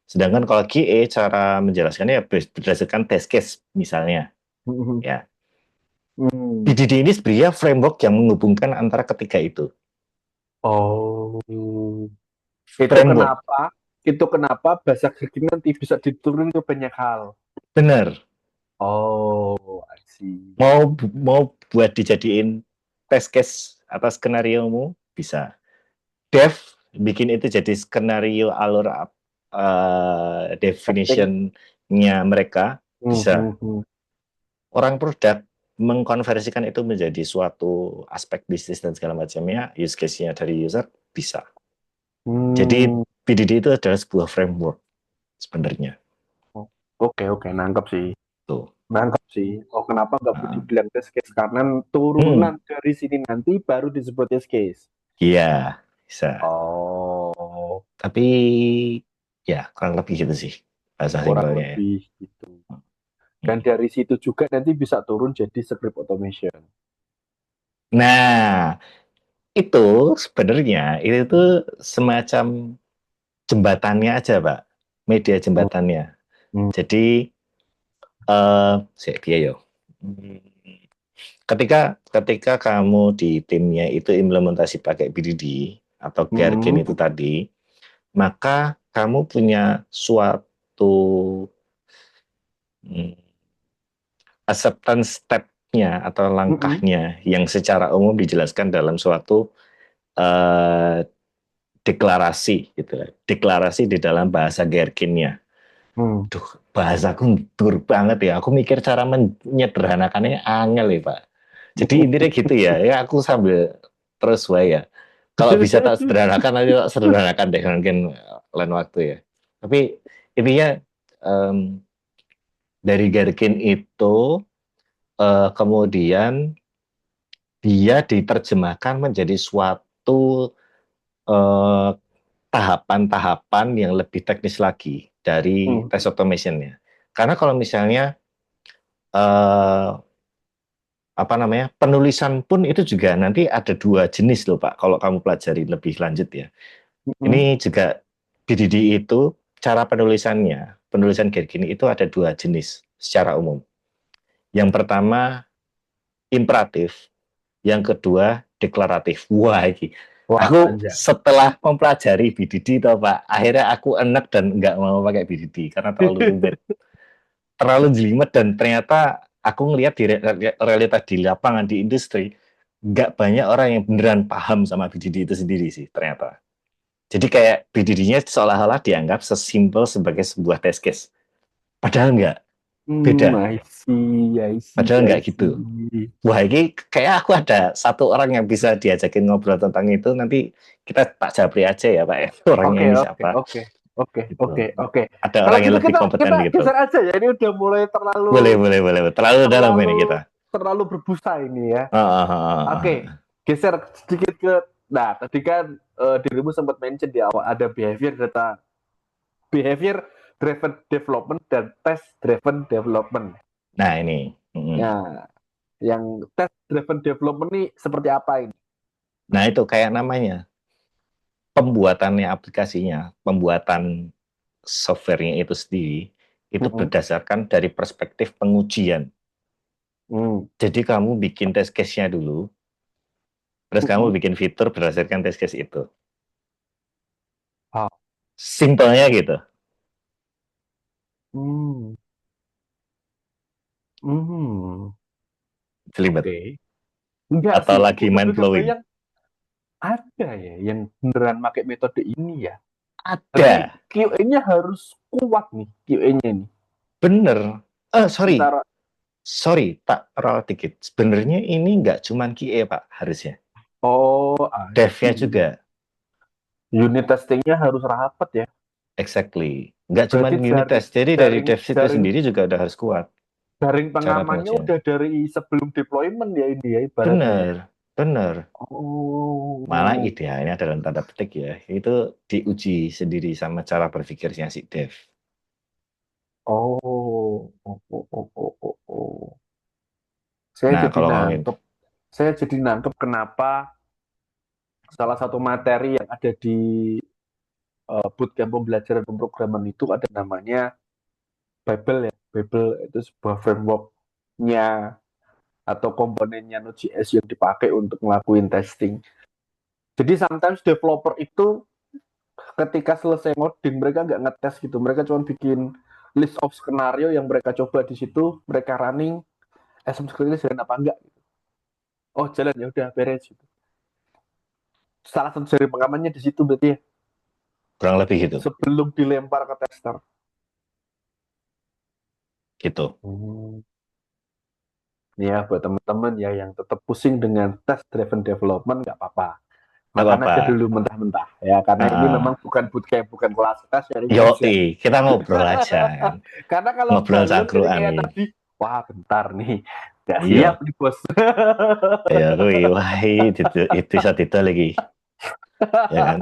Sedangkan kalau QA cara menjelaskannya ya berdasarkan test case misalnya, Mm-mm. ya. Mm. BDD ini sebenarnya framework yang menghubungkan antara ketiga itu. Oh, itu Framework, kenapa? Itu kenapa bahasa Greek ini nanti bisa diturun ke banyak hal. benar. Oh, I see. Mau buat dijadiin test case atas skenario bisa. Dev bikin itu jadi skenario alur Acting. definition-nya mereka bisa. Mhm. Orang produk mengkonversikan itu menjadi suatu aspek bisnis dan segala macamnya, use case-nya dari user bisa. Jadi Hmm. BDD itu adalah sebuah framework sebenarnya. Oke, oke, nangkep sih. Tuh. Nangkep sih. Oh, kenapa nggak perlu Nah, dibilang test case? Karena turunan dari sini nanti baru disebut test case. iya, bisa. Oh, Tapi ya kurang lebih gitu sih bahasa kurang simpelnya ya. lebih gitu. Dan Hmm. dari situ juga nanti bisa turun jadi script automation. Nah, itu sebenarnya itu tuh semacam jembatannya aja, Pak. Media Hmm. jembatannya. Hmm. Jadi saya dia yo. Hmm. Ketika kamu di timnya itu implementasi pakai BDD atau Gherkin Hmm. itu tadi, maka kamu punya suatu hmm, acceptance step-nya atau Hmm. langkahnya yang secara umum dijelaskan dalam suatu eh, deklarasi gitu lah. Deklarasi di dalam bahasa Gherkinnya. Hmm. Duh, bahasaku dur banget ya. Aku mikir cara menyederhanakannya angel ya, Pak. Jadi intinya gitu ya. Ya aku sambil terus wae ya. Kalau bisa tak sederhanakan nanti tak sederhanakan deh mungkin lain waktu ya. Tapi intinya em, dari Gherkin itu kemudian dia diterjemahkan menjadi suatu eh, tahapan-tahapan yang lebih teknis lagi dari Hmm. test automation-nya. Karena kalau misalnya eh, apa namanya penulisan pun itu juga nanti ada dua jenis loh Pak. Kalau kamu pelajari lebih lanjut ya. Hmm. Ini juga BDD itu cara penulisannya, penulisan Gherkin itu ada dua jenis secara umum. Yang pertama imperatif, yang kedua deklaratif. Wah, ini Wah, aku anjay. setelah mempelajari BDD toh Pak, akhirnya aku enek dan nggak mau pakai BDD karena terlalu rumit, terlalu jelimet dan ternyata aku ngelihat di realitas di lapangan di industri nggak banyak orang yang beneran paham sama BDD itu sendiri sih ternyata. Jadi kayak BDD-nya seolah-olah dianggap sesimpel sebagai sebuah test case. Padahal nggak, Hmm, beda. I see, I see, Padahal I nggak gitu. see. Wah, ini kayak aku ada satu orang yang bisa diajakin ngobrol tentang itu. Nanti kita Pak Jabri aja ya, Pak ya. Orangnya Oke, ini oke, siapa? oke, oke, Gitu. oke, oke. Ada Kalau orang yang gitu lebih kita kompeten kita gitu. geser aja ya. Ini udah mulai terlalu Boleh, boleh, boleh. Terlalu dalam ini terlalu kita. terlalu berbusa ini ya. Oke, Ah. geser sedikit ke. Nah, tadi kan dirimu sempat mention di awal ada behavior driven development dan test driven development. Nah, ini. Nah, yang test driven development ini seperti apa ini? Nah, itu kayak namanya. Pembuatannya aplikasinya, pembuatan softwarenya itu sendiri, itu Mm-mm. berdasarkan dari perspektif pengujian. Mm. Jadi kamu bikin test case-nya dulu, terus kamu Mm-mm. bikin fitur berdasarkan test case itu. Ah. Simpelnya gitu. Hmm. Hmm. Jelibet. Oke. Enggak Atau sih, aku lagi lebih mind blowing. kebayang ada ya yang beneran pakai metode ini ya. Berarti Ada. QA-nya harus kuat nih, QA-nya ini. Bener. Sorry. Antara, Tak ralat dikit. Sebenarnya ini nggak cuman QA, Pak, harusnya. oh, I Dev-nya see. juga. Unit testingnya harus rapat ya. Exactly. Nggak cuman Berarti unit jaring, test. Jadi dari jaring, dev itu jaring, sendiri juga udah harus kuat. Daring cara pengamannya pengujian. udah dari sebelum deployment ya ini ya ibaratnya ya. Bener, bener. Malah Oh, idealnya dalam tanda petik ya, itu diuji sendiri sama cara berpikirnya si dev. oh. Saya Nah, jadi kalau ngomongin nangkep, saya jadi nangkep kenapa salah satu materi yang ada di bootcamp pembelajaran pemrograman itu ada namanya Babel ya. Babel itu sebuah frameworknya atau komponennya Node.js yang dipakai untuk ngelakuin testing. Jadi sometimes developer itu ketika selesai ngoding mereka nggak ngetes gitu, mereka cuma bikin list of skenario yang mereka coba di situ, mereka running, sebenarnya jalan apa enggak? Oh jalan ya udah beres gitu. Salah satu dari pengamannya di situ berarti ya, kurang lebih gitu, sebelum dilempar ke tester. gitu. Hmm. Ya buat teman-teman ya yang tetap pusing dengan test driven development nggak apa-apa. Gak Makan apa-apa. aja dulu mentah-mentah ya karena ini memang bukan bootcamp, bukan kelas kita sharing aja. Kita ngobrol aja kan. Karena kalau Ngobrol balon ini cangkruan kayak nih. tadi, wah bentar nih, nggak siap Iya. nih bos. Ya, kui, wah itu saat itu lagi, ya kan?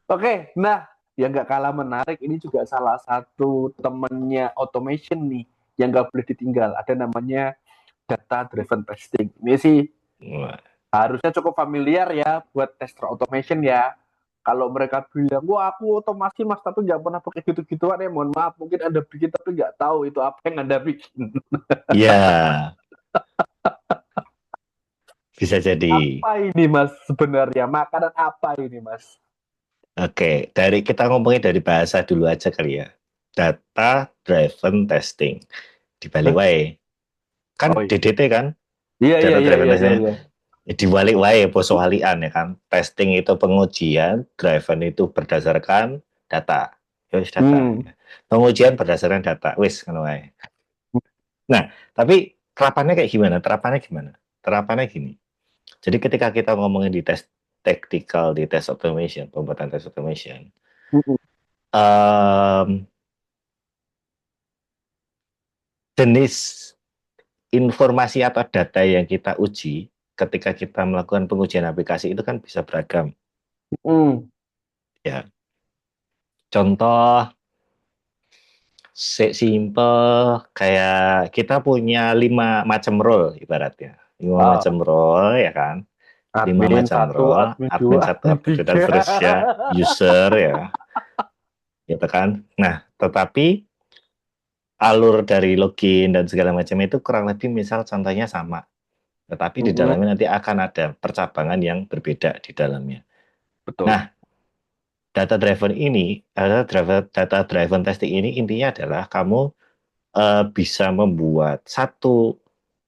Oke, nah yang nggak kalah menarik ini juga salah satu temennya automation nih yang nggak boleh ditinggal. Ada namanya data driven testing. Ini sih Wah, harusnya cukup familiar ya buat tester automation ya. Kalau mereka bilang, wah aku otomasi mas, tapi nggak pernah pakai gitu-gituan ya, mohon maaf, mungkin Anda bikin tapi nggak tahu itu apa yang Anda bikin. ya, bisa jadi. Apa ini mas sebenarnya? Makanan apa ini mas? Oke, kita ngomongin dari bahasa dulu aja kali ya. Data driven testing. Dibalik Hah? wae. Oh Kan iya. DDT kan? Iya, iya, Data iya, driven iya, iya, testing. iya. Dibalik wae poso walian ya kan. Testing itu pengujian, driven itu berdasarkan data. Ya wis data. Hmm. Pengujian berdasarkan data. Wis ngono wae. Nah, tapi terapannya kayak gimana? Terapannya gimana? Terapannya gini. Jadi ketika kita ngomongin di tes tactical, di test automation, pembuatan test automation, Hmm. em, jenis informasi atau data yang kita uji ketika kita melakukan pengujian aplikasi itu kan bisa beragam. Hmm. Ya, contoh simple kayak kita punya 5 macam role ibaratnya. 5 macam Ah, role ya kan. lima admin macam satu, role, admin admin dua, satu, admin admin dua, dan tiga. seterusnya, user ya, gitu kan. Nah, tetapi alur dari login dan segala macam itu kurang lebih misal contohnya sama. Tetapi di Hmm, dalamnya nanti akan ada percabangan yang berbeda di dalamnya. Nah, betul. data driven testing ini intinya adalah kamu bisa membuat satu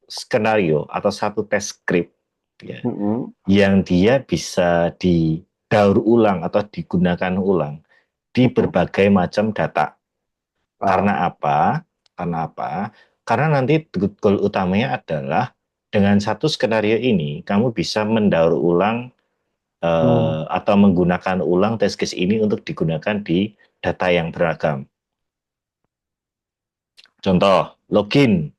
skenario atau satu test script ya, Hmm. yang dia bisa didaur ulang atau digunakan ulang di Hmm. berbagai macam data. Ah. Karena apa? Karena apa? Karena nanti goal utamanya adalah dengan satu skenario ini kamu bisa mendaur ulang Hmm. atau menggunakan ulang test case ini untuk digunakan di data yang beragam. Contoh, login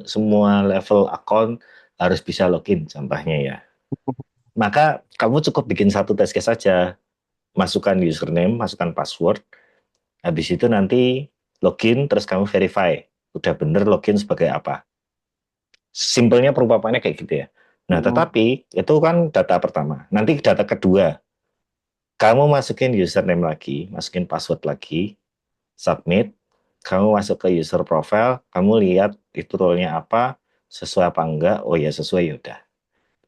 semua level account harus bisa login contohnya ya. Maka kamu cukup bikin satu test case saja, masukkan username, masukkan password, habis itu nanti login terus kamu verify udah bener login sebagai apa. Simpelnya perumpamannya kayak gitu ya. Nah, Hmm. tetapi itu kan data pertama. Nanti data kedua, kamu masukin username lagi, masukin password lagi, submit, kamu masuk ke user profile, kamu lihat itu role-nya apa, sesuai apa enggak, oh ya sesuai, yaudah.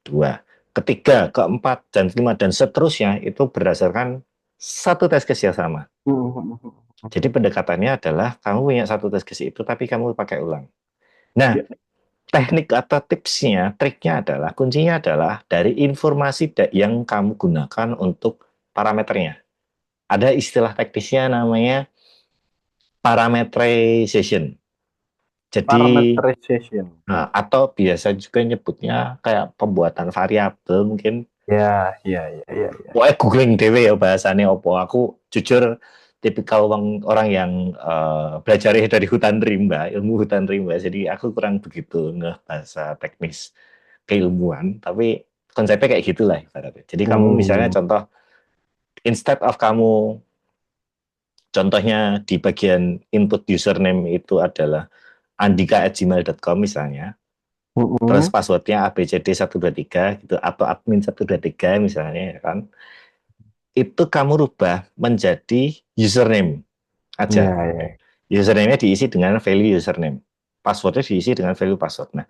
Dua. Ketiga, keempat, dan kelima, dan seterusnya itu berdasarkan satu test case yang sama. Hmm. Jadi pendekatannya adalah kamu punya satu test case itu, tapi kamu pakai ulang. Nah, Ya. teknik atau tipsnya, triknya adalah, kuncinya adalah dari informasi yang kamu gunakan untuk parameternya. Ada istilah teknisnya namanya parameterization. Jadi, Parameterization. atau biasa juga nyebutnya kayak pembuatan variabel mungkin. Ya, ya, ya, ya, ya. Pokoknya googling dewe ya bahasannya opo. Aku jujur tipikal orang yang belajar dari hutan rimba, ilmu hutan rimba. Jadi aku kurang begitu ngeh bahasa teknis keilmuan, tapi konsepnya kayak gitulah ibaratnya. Jadi kamu misalnya Hmm. contoh, instead of kamu contohnya di bagian input username itu adalah andika@gmail.com misalnya, terus Mm-mm. passwordnya abcd123 gitu, atau admin123 misalnya ya kan, itu kamu rubah menjadi username Ya, aja. ya. Username-nya diisi dengan value username. Passwordnya diisi dengan value password. Nah,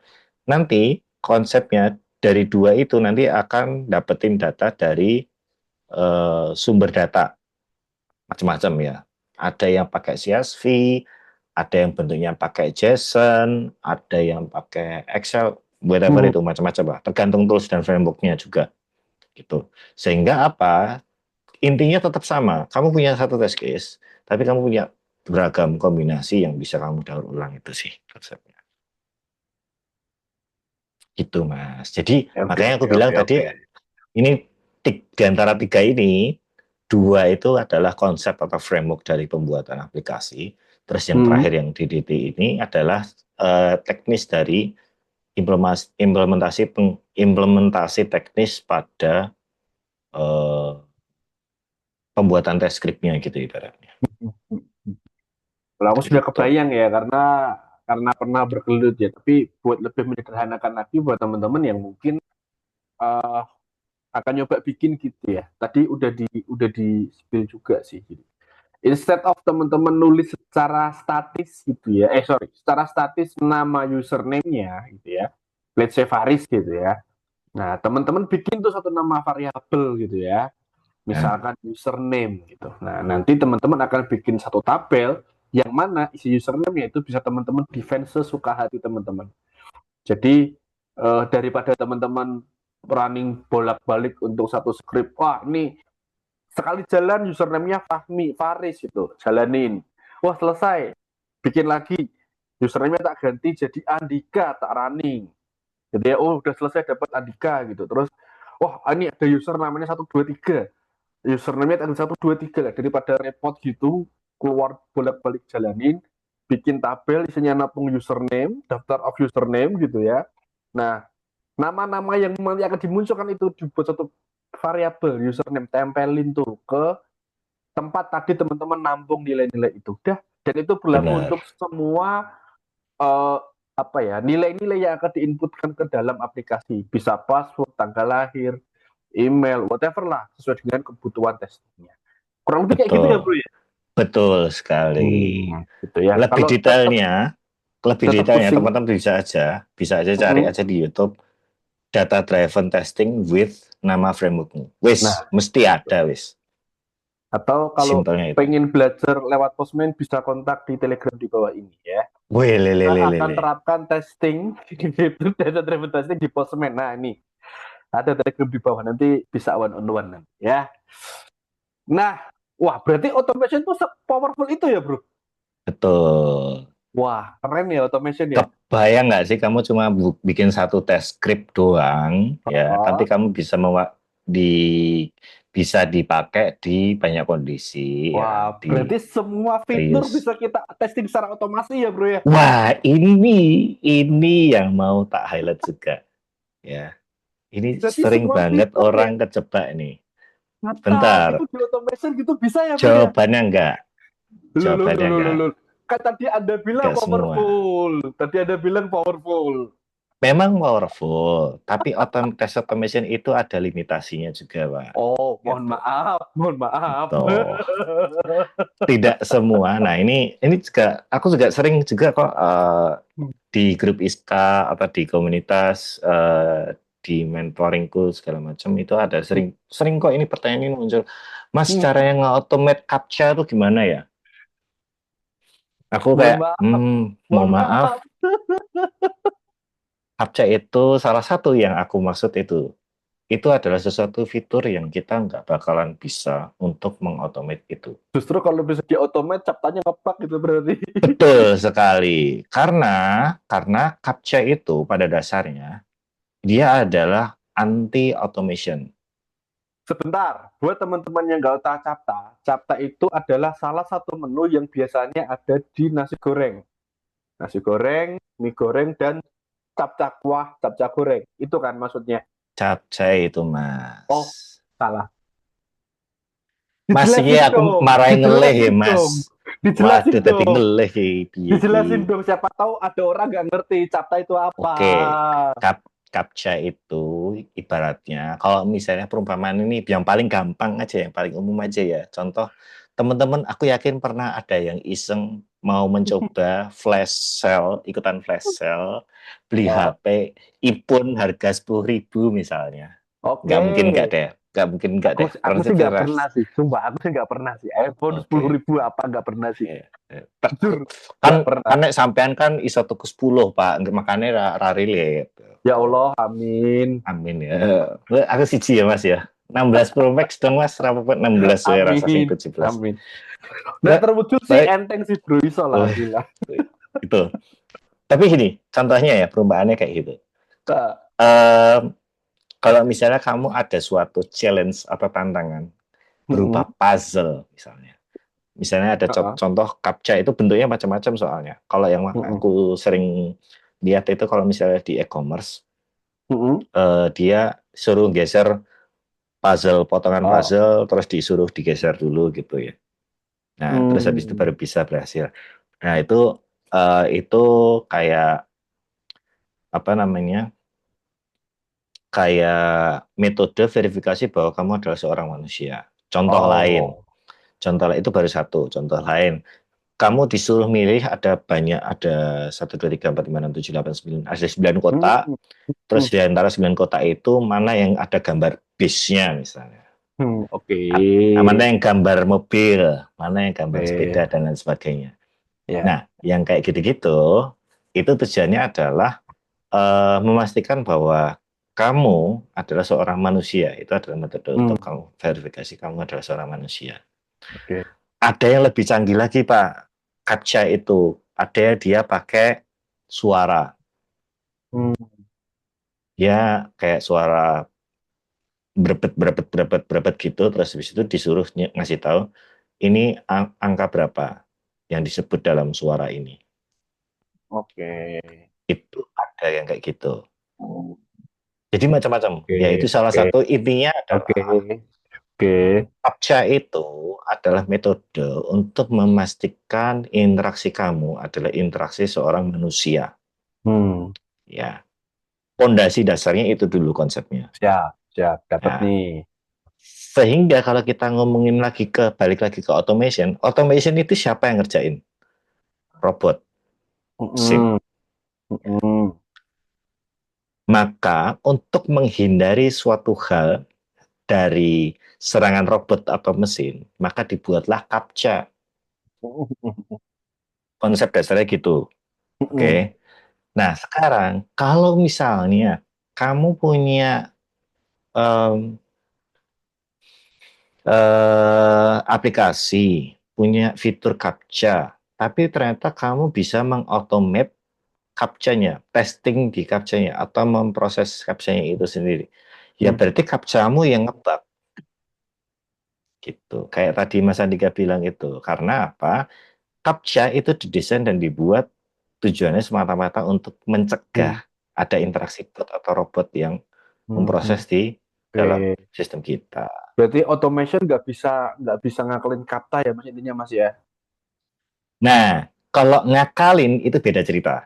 nanti konsepnya dari dua itu nanti akan dapetin data dari sumber data macam-macam ya. Ada yang pakai CSV, ada yang bentuknya pakai JSON, ada yang pakai Excel, whatever Hmm. itu macam-macam lah. Tergantung tools dan framework-nya juga gitu. Sehingga apa? Intinya tetap sama. Kamu punya satu test case, tapi kamu punya beragam kombinasi yang bisa kamu daur ulang itu sih konsepnya. Gitu Mas. Jadi Oke, makanya aku oke, bilang oke, tadi oke. ini di antara tiga ini, dua itu adalah konsep atau framework dari pembuatan aplikasi. Terus yang Hmm. terakhir yang DDT ini adalah teknis dari implementasi teknis pada eh, pembuatan test script-nya gitu ibaratnya. Kalau aku sudah Gitu. kebayang ya, karena pernah bergelut ya. Tapi buat lebih menyederhanakan lagi buat teman-teman yang mungkin eh, akan nyoba bikin gitu ya. Tadi udah di spill juga sih. Instead of teman-teman nulis secara statis gitu ya, sorry, secara statis nama username-nya gitu ya, let's say Faris gitu ya. Nah, teman-teman bikin tuh satu nama variabel gitu ya, Nah, misalkan username gitu. Nah, nanti teman-teman akan bikin satu tabel yang mana isi username-nya itu bisa teman-teman defense sesuka hati teman-teman. Jadi daripada teman-teman running bolak-balik untuk satu script, wah ini sekali jalan username-nya Fahmi, Faris gitu, jalanin. Wah selesai, bikin lagi. Username-nya tak ganti jadi Andika, tak running. Jadi ya, oh udah selesai dapat Andika gitu. Terus, wah ini ada user namanya 123. Username-nya ada 123 lah. Daripada repot gitu, keluar bolak-balik jalanin, bikin tabel isinya napung username, daftar of username gitu ya. Nah, nama-nama yang nanti akan dimunculkan itu dibuat satu variabel username, tempelin tuh ke tempat tadi teman-teman nampung nilai-nilai itu. Udah, dan itu berlaku benar. untuk semua eh, apa ya, nilai-nilai yang akan diinputkan ke dalam aplikasi. Bisa password, tanggal lahir, email, whatever lah, sesuai dengan kebutuhan testingnya. Kurang lebih kayak gitu ya, Betul. Bro ya? Betul sekali. Gitu ya. Lebih Kalau tetap detailnya, lebih tetap detailnya pusing, teman-teman bisa aja cari mm, aja di YouTube data driven testing with nama frameworkmu. Wis, nah, mesti ada wis. atau kalau Simpelnya itu. pengen belajar lewat Postman bisa kontak di Telegram di bawah ini ya. Wih, Kita akan le. terapkan testing itu data driven testing di Postman. Nah, ini ada Telegram di bawah, nanti bisa one on one nanti ya. Nah, wah berarti automation itu powerful itu ya, Bro. Betul. Wah, keren ya automation ya. Kebayang nggak sih kamu cuma bikin satu test script doang, ya, tapi Oh, kamu bisa di bisa dipakai di banyak kondisi, ya kan? wah, Di berarti semua fitur reuse. bisa kita testing secara otomasi ya, Bro ya. Wah, ini yang mau tak highlight juga, ya. Ini Berarti sering semua banget fitur ya. orang kejebak nih. Mantap, itu Bentar, di automation gitu bisa ya, Bro ya. jawabannya enggak. Loh, loh, loh, Jawabannya loh, loh, enggak. loh. Kan tadi Anda bilang Enggak semua. powerful. Tadi Anda bilang powerful. Memang powerful, tapi test automation itu ada limitasinya juga, Pak. Oh, mohon Gitu. maaf, mohon maaf. Tuh. Tidak semua. Nah, ini juga aku juga sering juga kok di grup ISKA atau di komunitas di mentoringku segala macam itu ada sering sering kok ini pertanyaan ini muncul. Mas, Hmm, cara yang nge-automate captcha itu gimana ya? Aku mohon kayak, maaf, mohon mohon maaf, maaf. captcha itu salah satu yang aku maksud itu. Itu adalah sesuatu fitur yang kita nggak bakalan bisa untuk mengautomate itu. Justru kalau bisa di automate, captanya ngepak gitu berarti. Betul sekali. Karena CAPTCHA itu pada dasarnya dia adalah anti automation. Sebentar, buat teman-teman yang nggak tahu capta, capta itu adalah salah satu menu yang biasanya ada di nasi goreng. Nasi goreng, mie goreng, dan capcak kuah, capcak goreng. Itu kan maksudnya. Capcay itu mas. Oh, salah. Mas ini Dijelasin aku dong, marahin ngeleh ya dijelasin mas. dong, dijelasin Waduh tadi dong, ngeleh ya piye ki. dijelasin dong. Siapa tahu ada orang nggak ngerti capta itu apa. Oke, captcha itu ibaratnya kalau misalnya perumpamaan ini yang paling gampang aja, yang paling umum aja ya. Contoh, teman-teman aku yakin pernah ada yang iseng mau mencoba flash sale, ikutan flash sale, beli Oh, HP iPhone harga 10.000 misalnya. oke. Nggak mungkin nggak deh, nggak mungkin nggak Aku deh. aku Pernah sih nggak sekeras. pernah sih, sumpah aku sih nggak pernah sih. iPhone sepuluh Oke. ribu apa nggak pernah sih. Ya, ya. Jujur Kan nggak pernah. kan nek sampean kan iso tuku 10 Pak, makanya ra relate. Ya Allah, amin, Amin ya. Aku siji ya Mas ya. 16 Pro Max dong Mas, rapot 16 ya rasa sing amin, 17. amin. Nggak Baik, terwujud sih baik. enteng sih bro, iso lah Oh, alhamdulillah. itu. Tapi gini, contohnya ya perumpamannya kayak gitu. Kak, Ehm, Kalau misalnya kamu ada suatu challenge atau tantangan berupa mm-mm. puzzle misalnya. Misalnya ada Uh-uh. contoh captcha itu bentuknya macam-macam soalnya. Kalau yang Mm-mm. aku sering lihat itu kalau misalnya di e-commerce, Mm-mm. dia suruh geser puzzle, potongan Oh. puzzle, terus disuruh digeser dulu gitu ya. Nah, terus habis itu Hmm. baru bisa berhasil. Nah, itu kayak apa namanya? Kayak metode verifikasi bahwa kamu adalah seorang manusia. Oh. Contoh lain itu baru satu. Contoh lain, kamu disuruh milih ada 1, 2, 3, 4, 5, 6, 7, 8, 9, ada 9 kota. Hmm. Terus Hmm. di antara 9 kota itu mana yang ada gambar bisnya misalnya. Oke. Mana yang gambar mobil, mana yang gambar sepeda Oke. dan lain sebagainya. Ya. Nah, yang kayak gitu-gitu itu tujuannya adalah memastikan bahwa kamu adalah seorang manusia. Itu adalah metode untuk Hmm. kamu verifikasi kamu adalah seorang manusia. Oke. Ada yang lebih canggih lagi, Pak. CAPTCHA itu. Ada yang dia pakai suara. Hmm. Dia kayak suara berebet berebet berebet berebet gitu, terus habis itu disuruh ngasih tahu ini angka berapa yang disebut dalam suara ini. Oke. Itu ada yang kayak gitu. Jadi macam-macam. Oke. Ya itu salah Oke. satu intinya Oke. adalah Oke. CAPTCHA itu adalah metode untuk memastikan interaksi kamu adalah interaksi seorang manusia. Hmm. Ya, pondasi dasarnya itu dulu konsepnya. Siap. Siap. Dapat Nah, nih. sehingga kalau kita ngomongin lagi balik lagi ke automation, automation itu siapa yang ngerjain? Robot, mesin. Hmm. Hmm. Maka untuk menghindari suatu hal dari serangan robot atau mesin, maka dibuatlah CAPTCHA. Konsep dasarnya gitu. Oke. Hmm. Nah, sekarang kalau misalnya kamu punya em, aplikasi, punya fitur CAPTCHA, tapi ternyata kamu bisa mengautomate CAPTCHA-nya, testing di CAPTCHA-nya, atau memproses CAPTCHA-nya itu sendiri. Ya Hmm. berarti CAPTCHA-mu yang ngebug. Gitu. Kayak tadi Mas Andika bilang itu. Karena apa? CAPTCHA itu didesain dan dibuat tujuannya semata-mata untuk mencegah Hmm. ada interaksi bot atau robot yang Hmm. memproses di dalam Oke. sistem kita. Berarti automation nggak bisa ngakalin kata ya mas intinya mas ya. Nah, kalau ngakalin itu beda cerita.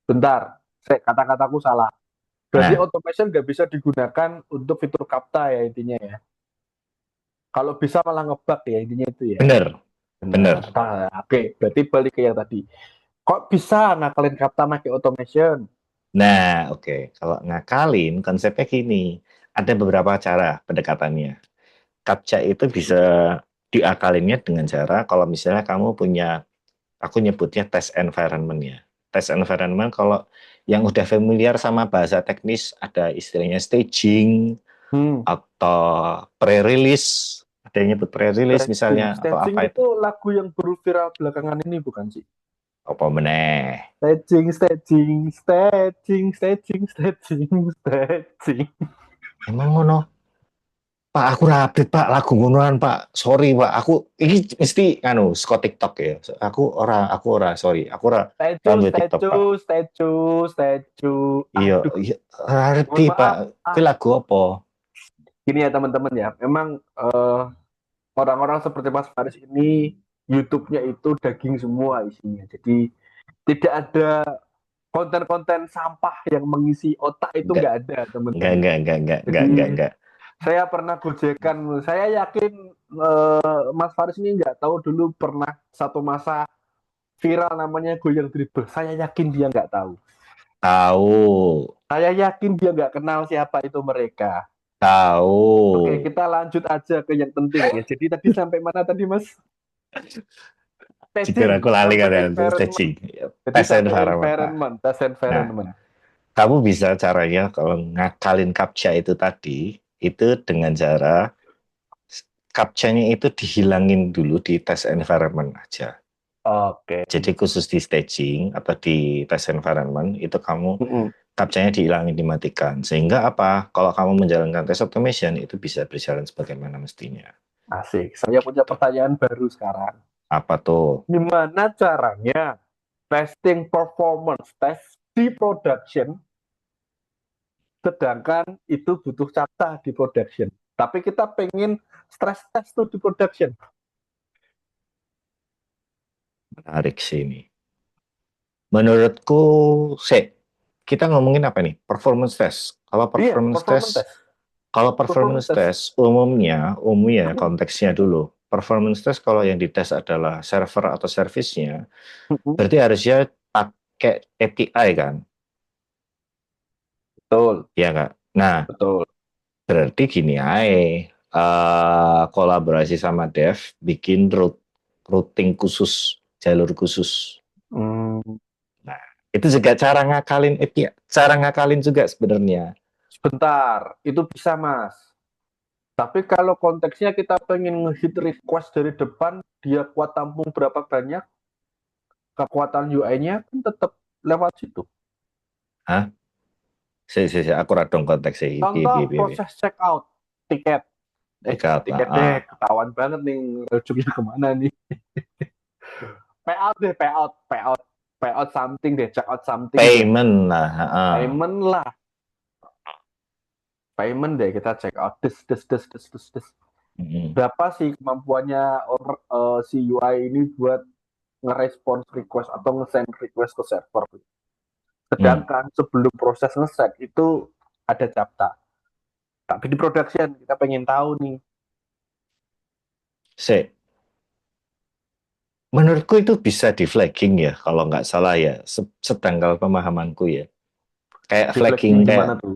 Bentar, kata-kataku salah. Berarti Nah, automation nggak bisa digunakan untuk fitur kapta ya intinya ya. Kalau bisa malah ngebug ya intinya itu ya. bener, Benar. bener. Nah, oke, berarti balik ke yang tadi. Kok bisa nakalin kapta pakai automation? Nah, oke. Kalau ngakalin, konsepnya gini. Ada beberapa cara pendekatannya. CAPTCHA itu bisa diakalinnya dengan cara kalau misalnya kamu punya, aku nyebutnya test environment ya. Test environment kalau yang udah familiar sama bahasa teknis ada istilahnya staging Hmm, atau pre-release. Ada yang nyebut pre-release staging. misalnya atau Staging apa itu. itu lagu yang baru viral belakangan ini bukan sih? Apa meneh. Staging, staging, staging, staging, staging, staging. Emang ngono? Pak, aku ora update, Pak, lagu ngonoan, Pak. Sorry, Pak. Aku ini mesti saka TikTok ya. Aku ora, sorry. Aku ora Statue, rambut TikTok, Pak. statue, statue, statue. Iya, Aduh, iya, ora ngerti, mohon Pak. maaf. Kuwi lagu apa? Gini ya teman-teman ya, memang orang-orang seperti Mas Faris ini YouTube-nya itu daging semua isinya. Jadi tidak ada konten-konten sampah yang mengisi otak itu Enggak, nggak ada enggak, teman-teman. enggak, enggak, enggak, enggak, enggak, Jadi enggak. saya pernah gojekan, saya yakin Mas Faris ini nggak tahu dulu pernah satu masa viral namanya goyang dribble. Saya yakin dia nggak tahu. Tahu, Saya yakin dia nggak kenal siapa itu mereka. Oke, tahu. kita lanjut aja ke yang penting ya. Jadi tadi sampai mana tadi Mas? Jujur Staging aku lali sampai kan environment. stretching. Jadi Tes sampai environment. environment, tes Nah, environment. kamu bisa caranya kalau ngakalin captcha itu tadi, itu dengan cara captcha-nya itu dihilangin dulu di tes environment aja. Oke. Jadi khusus di staging atau di tes environment itu kamu Mm-mm. captcha-nya dihilangin, dimatikan. Sehingga apa? Kalau kamu menjalankan test automation itu bisa berjalan sebagaimana mestinya. Asik. Saya punya Gitu. pertanyaan baru sekarang. Apa tuh? Gimana caranya testing performance test di production sedangkan itu butuh capta di production. Tapi kita pengen stress test tuh di production. Menarik sih ini. Menurutku, kita ngomongin apa nih? Performance test. Iya, performance test. Kalau Performance performance test. test umumnya konteksnya dulu. Performance test kalau yang dites adalah server atau service-nya, berarti harusnya pakai API kan? Betul, Ya nggak? Nah, betul. berarti gini aja, kolaborasi sama dev, bikin routing khusus, jalur khusus. Hmm, Nah, itu juga cara ngakalin API, cara ngakalin juga sebenarnya. sebentar, itu bisa mas. Tapi kalau konteksnya kita pengen nge-hit request dari depan, dia kuat tampung berapa banyak, kekuatan UI-nya kan tetap lewat situ. Hah? Aku radong konteksnya. Contoh proses check out tiket. Dekat, Tiket deh, ketahuan banget nih ujungnya kemana nih. Payout deh, payout, payout, payout something deh, check out something deh. payment lah. Payment lah, payment deh kita check out. Des. Mm. Berapa sih kemampuannya si UI ini buat nge-response request atau nge-send request ke server. Hmm. Sedangkan sebelum proses nge-set itu ada capta. Tapi di production kita pengen tahu nih. Se, menurutku itu bisa di flagging ya, kalau nggak salah ya, setanggal pemahamanku ya. Kayak Di flagging flagging, gimana kayak tuh?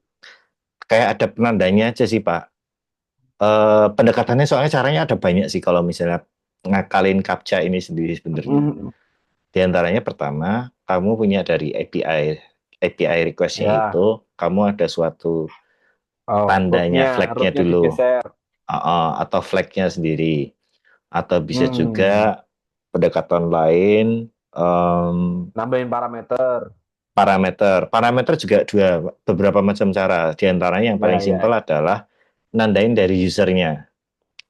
kayak ada penandanya aja sih Pak. Pendekatannya soalnya caranya ada banyak sih kalau misalnya ngakalin captcha ini sendiri sebenarnya. Hmm, Di antaranya pertama, kamu punya dari API request-nya ya, itu, kamu ada suatu oh, tandanya, rootnya, flag-nya rootnya dulu, digeser. atau flag-nya sendiri. Atau bisa Hmm, juga pendekatan lain, nambahin parameter. parameter. Parameter juga beberapa macam cara. Di antaranya yang paling Ya, simpel ya, adalah nandain dari usernya.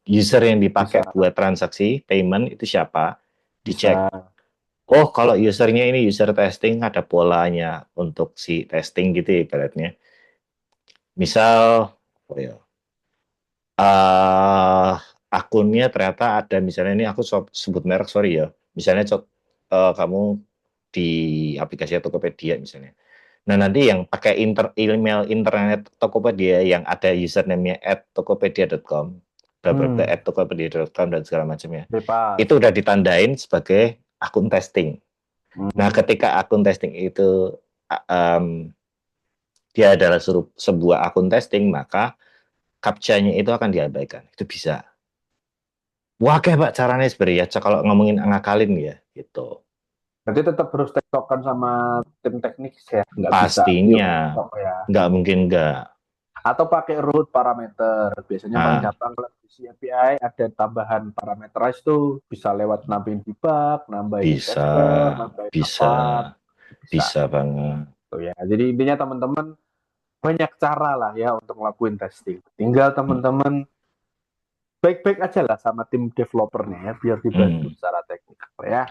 User yang bisa, dipakai buat transaksi payment itu siapa? Dicek. bisa. Oh, kalau usernya ini user testing, ada polanya untuk si testing gitu ya ibaratnya. Misal, oh ya, uh, akunnya ternyata ada, misalnya ini aku sebut merek, sorry ya. Misalnya kamu di aplikasi Tokopedia misalnya. Nah, nanti yang pakai email internet Tokopedia yang ada username-nya @tokopedia.com, Hmm, @tokopedia.com dan segala macamnya. Itu bebas. udah ditandain sebagai akun testing. Nah, Hmm. ketika akun testing itu dia adalah sebuah akun testing, maka captcha-nya itu akan diabaikan. Itu bisa. Wah, kayak Pak caranya sebenarnya kalau ngomongin ngakalin ya, gitu. Berarti tetap harus tektokan sama tim teknik ya, nggak bisa pure Pastinya, tektok ya. nggak mungkin nggak. Atau pakai root parameter. Biasanya paling Nah, gampang kalau di API ada tambahan parameterize tuh bisa lewat nambahin debug, nambahin bisa, tester, nambahin bisa, apa, bisa. bisa banget. Tuh ya. Jadi intinya teman-teman banyak cara lah ya untuk ngelakuin testing. Tinggal teman-teman baik-baik aja lah sama tim developernya ya, biar dibantu Hmm, secara teknikal ya.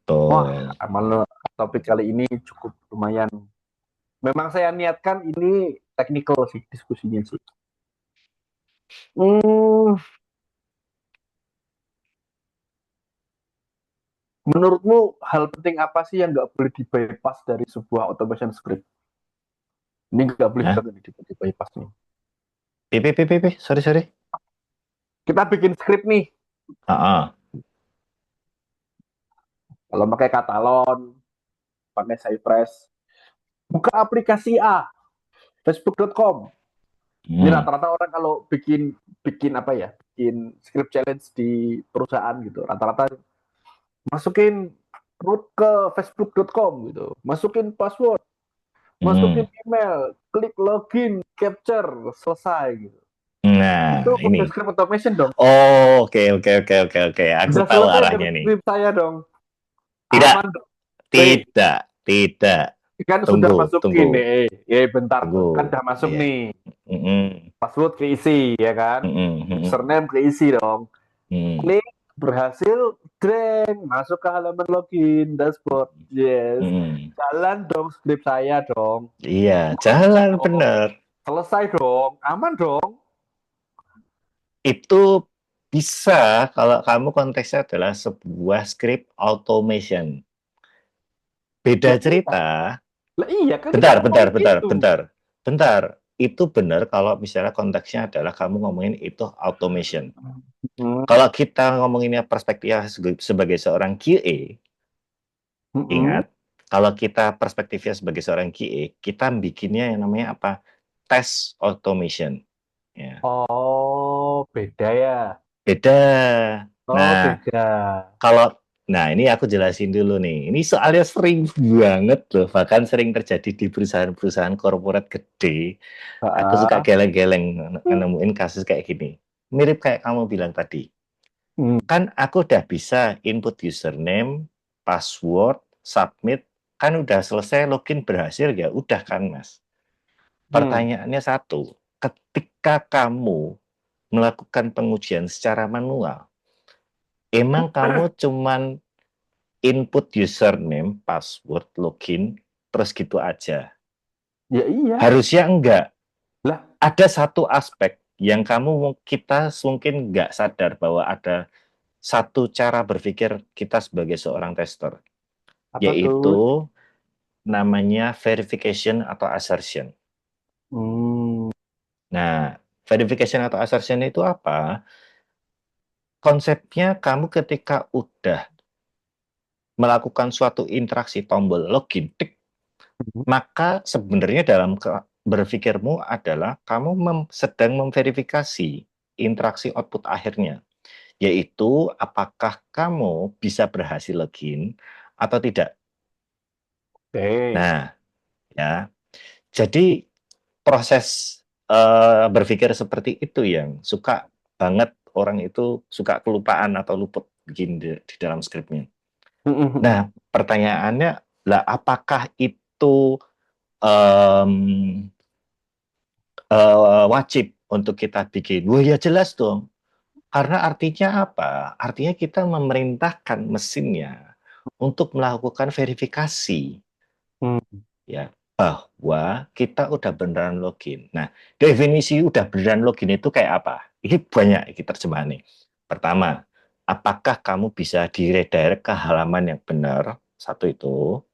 Wah, betul. amal topik kali ini cukup lumayan. Memang saya niatkan ini teknikal sih diskusinya sih. Hmm, menurutmu hal penting apa sih yang nggak boleh di bypass dari sebuah automation script? Ini nggak boleh Hah? banget nih di bypass nih. Sorry, sorry. Kita bikin script nih. Ah, ah. Kalau pakai Catalan, pakai Cypress, buka aplikasi A, facebook.com. Ini Hmm. rata-rata orang kalau bikin bikin apa ya, bikin script challenge di perusahaan gitu, rata-rata masukin root ke facebook.com gitu, masukin password, masukin Hmm. email, klik login, capture, selesai gitu. Itu Nah, udah ini. script automation dong. Oh, oke, oke, oke, oke, oke. Aku Udah tahu selesai arahnya dong nih. script saya dong. Tidak, Aman dong. Weh, tidak, tidak. kan sudah Tunggu, masukin tunggu, nih. Bentar tuh. Kan tunggu. udah masuk Iya. nih. Mm-mm. Password keisi ya kan. Mm-mm. Mm-mm. Username keisi dong. Mm-mm. Klik berhasil, dreng masuk ke halaman login dashboard. Yes. Mm-mm. Jalan dong script saya dong. Iya, jalan Oh, bener. selesai dong. Aman dong. Itu bisa kalau kamu konteksnya adalah sebuah script automation. Beda Lah iya. cerita. Lah iya kan kita Bentar, bentar, ngomongin bentar, itu. bentar. Bentar. Itu benar kalau misalnya konteksnya adalah kamu ngomongin itu automation. Hmm. Kalau kita ngomonginnya perspektifnya sebagai seorang QA, Hmm. ingat, kalau kita perspektifnya sebagai seorang QA, kita bikinnya yang namanya apa? Test automation. Ya. Oh, beda ya. Beda. Oh, Nah, beda. kalau ini aku jelasin dulu nih. Ini soalnya sering banget loh, bahkan sering terjadi di perusahaan-perusahaan korporat gede. Aku suka Ah, geleng-geleng nemuin kasus kayak gini. Mirip kayak kamu bilang tadi. hmm. Kan aku udah bisa input username, password, submit, kan udah selesai login berhasil ya, udah kan Mas. Hmm. Pertanyaannya satu, ketika kamu melakukan pengujian secara manual, emang kamu cuman input username, password, login, terus gitu aja? Ya iya. Harusnya enggak. Lah, Ada satu aspek yang kita mungkin nggak sadar bahwa ada satu cara berpikir kita sebagai seorang tester, apa tuh? yaitu namanya verification atau assertion. Hmm. Nah, verification atau assertion itu apa? Konsepnya kamu ketika udah melakukan suatu interaksi tombol login, tik, maka sebenarnya dalam berpikirmu adalah kamu sedang memverifikasi interaksi output akhirnya, yaitu apakah kamu bisa berhasil login atau tidak. Oke. Nah, ya, jadi proses berpikir seperti itu yang suka banget orang itu suka kelupaan atau luput bikin di dalam skripnya. Nah, pertanyaannya lah, apakah itu em, wajib untuk kita bikin? Wah ya jelas dong. Karena artinya apa? Artinya kita memerintahkan mesinnya untuk melakukan verifikasi, Hmm. ya, bahwa kita udah beneran login. Nah, definisi udah beneran login itu kayak apa? Ini banyak kita terjemahan nih. Pertama, apakah kamu bisa di-redirect ke halaman yang benar? Satu itu.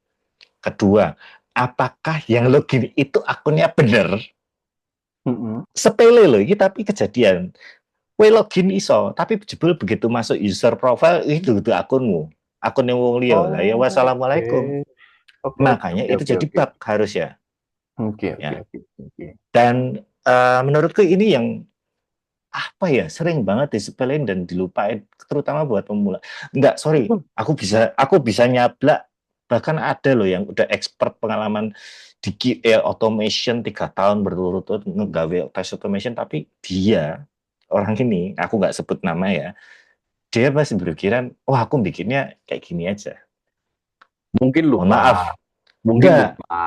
Kedua, apakah yang login itu akunnya benar? Hmm. Sepele loh, ini tapi kejadian. Kue login iso, tapi jebul begitu masuk user profile itu akunmu. Akun yang wong liya. Lah ya Oh, wassalamualaikum. oke. Oke, oke, Makanya oke, itu oke, jadi oke. bug harusnya, Oke, oke, ya. oke, oke. Dan menurutku ini yang apa ya, sering banget disepelein dan dilupain, terutama buat pemula. Enggak, sorry, aku bisa nyablak, bahkan ada loh yang udah expert pengalaman di QA automation 3 tahun berturut-turut ngegawe test automation, tapi dia orang ini, aku nggak sebut nama ya, dia masih berpikiran, wah aku bikinnya kayak gini aja. Mungkin Mohon lupa, maaf, mungkin enggak, lupa.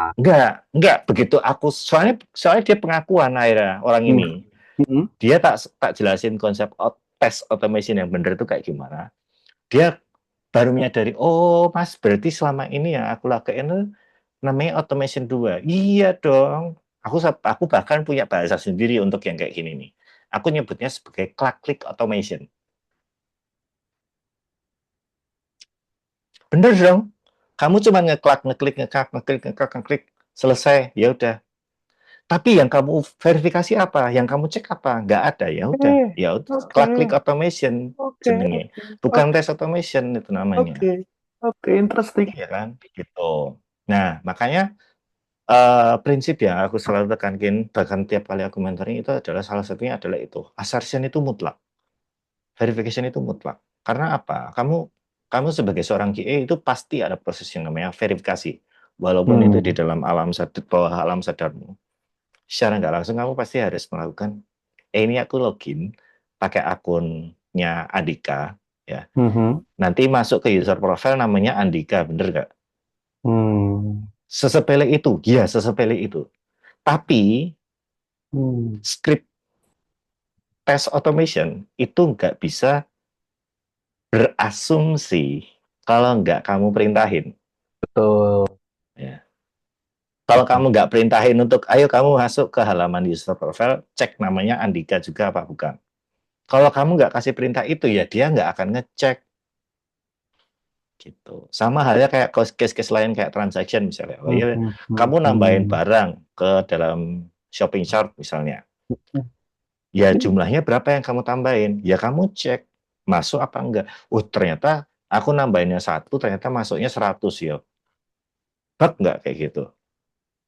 enggak begitu aku, soalnya dia pengakuan akhirnya orang Hmm. ini. Hmm. Dia tak tak jelasin konsep tes automation yang benar itu kayak gimana, dia baru menyadari, oh mas berarti selama ini yang aku lakuin itu namanya automation 2. Iya dong. Aku bahkan punya bahasa sendiri untuk yang kayak gini nih. Aku nyebutnya sebagai click automation. Bener dong. Kamu cuma ngeklik, selesai, ya udah. Tapi yang kamu verifikasi apa? Yang kamu cek apa? Nggak ada, ya udah. Oke, Ya udah, oke, click automation oke, jenenge. oke, Bukan oke, test automation itu namanya. oke, oke, interesting. Ya kan? Gitu. Nah, makanya prinsip yang aku selalu tekankan bahkan tiap kali aku mentoring itu adalah salah satunya adalah itu assertion itu mutlak, verification itu mutlak. Karena apa? Kamu sebagai seorang QA itu pasti ada proses yang namanya verifikasi, walaupun itu di Hmm. dalam alam sadar, bawah alam sadarmu. Secara nggak langsung kamu pasti harus melakukan. Ini aku login pakai akunnya Andika, ya. Mhm. Nanti masuk ke user profile namanya Andika, bener nggak? Hmm. Sesepele itu, ya sesepele itu. Tapi Hmm. script test automation itu nggak bisa berasumsi kalau nggak kamu perintahin. Betul. Ya. Kalau kamu nggak perintahin untuk, ayo kamu masuk ke halaman user profile, cek namanya Andika juga apa bukan. Kalau kamu nggak kasih perintah itu, ya dia nggak akan ngecek. Gitu. Sama halnya kayak case-case lain kayak transaction misalnya. Oh iya, Mhm. kamu nambahin Mhm. barang ke dalam shopping cart misalnya. Ya jumlahnya berapa yang kamu tambahin? Ya kamu cek masuk apa enggak. Oh ternyata aku nambahinnya 1, ternyata masuknya 100 ya. Bug enggak kayak gitu?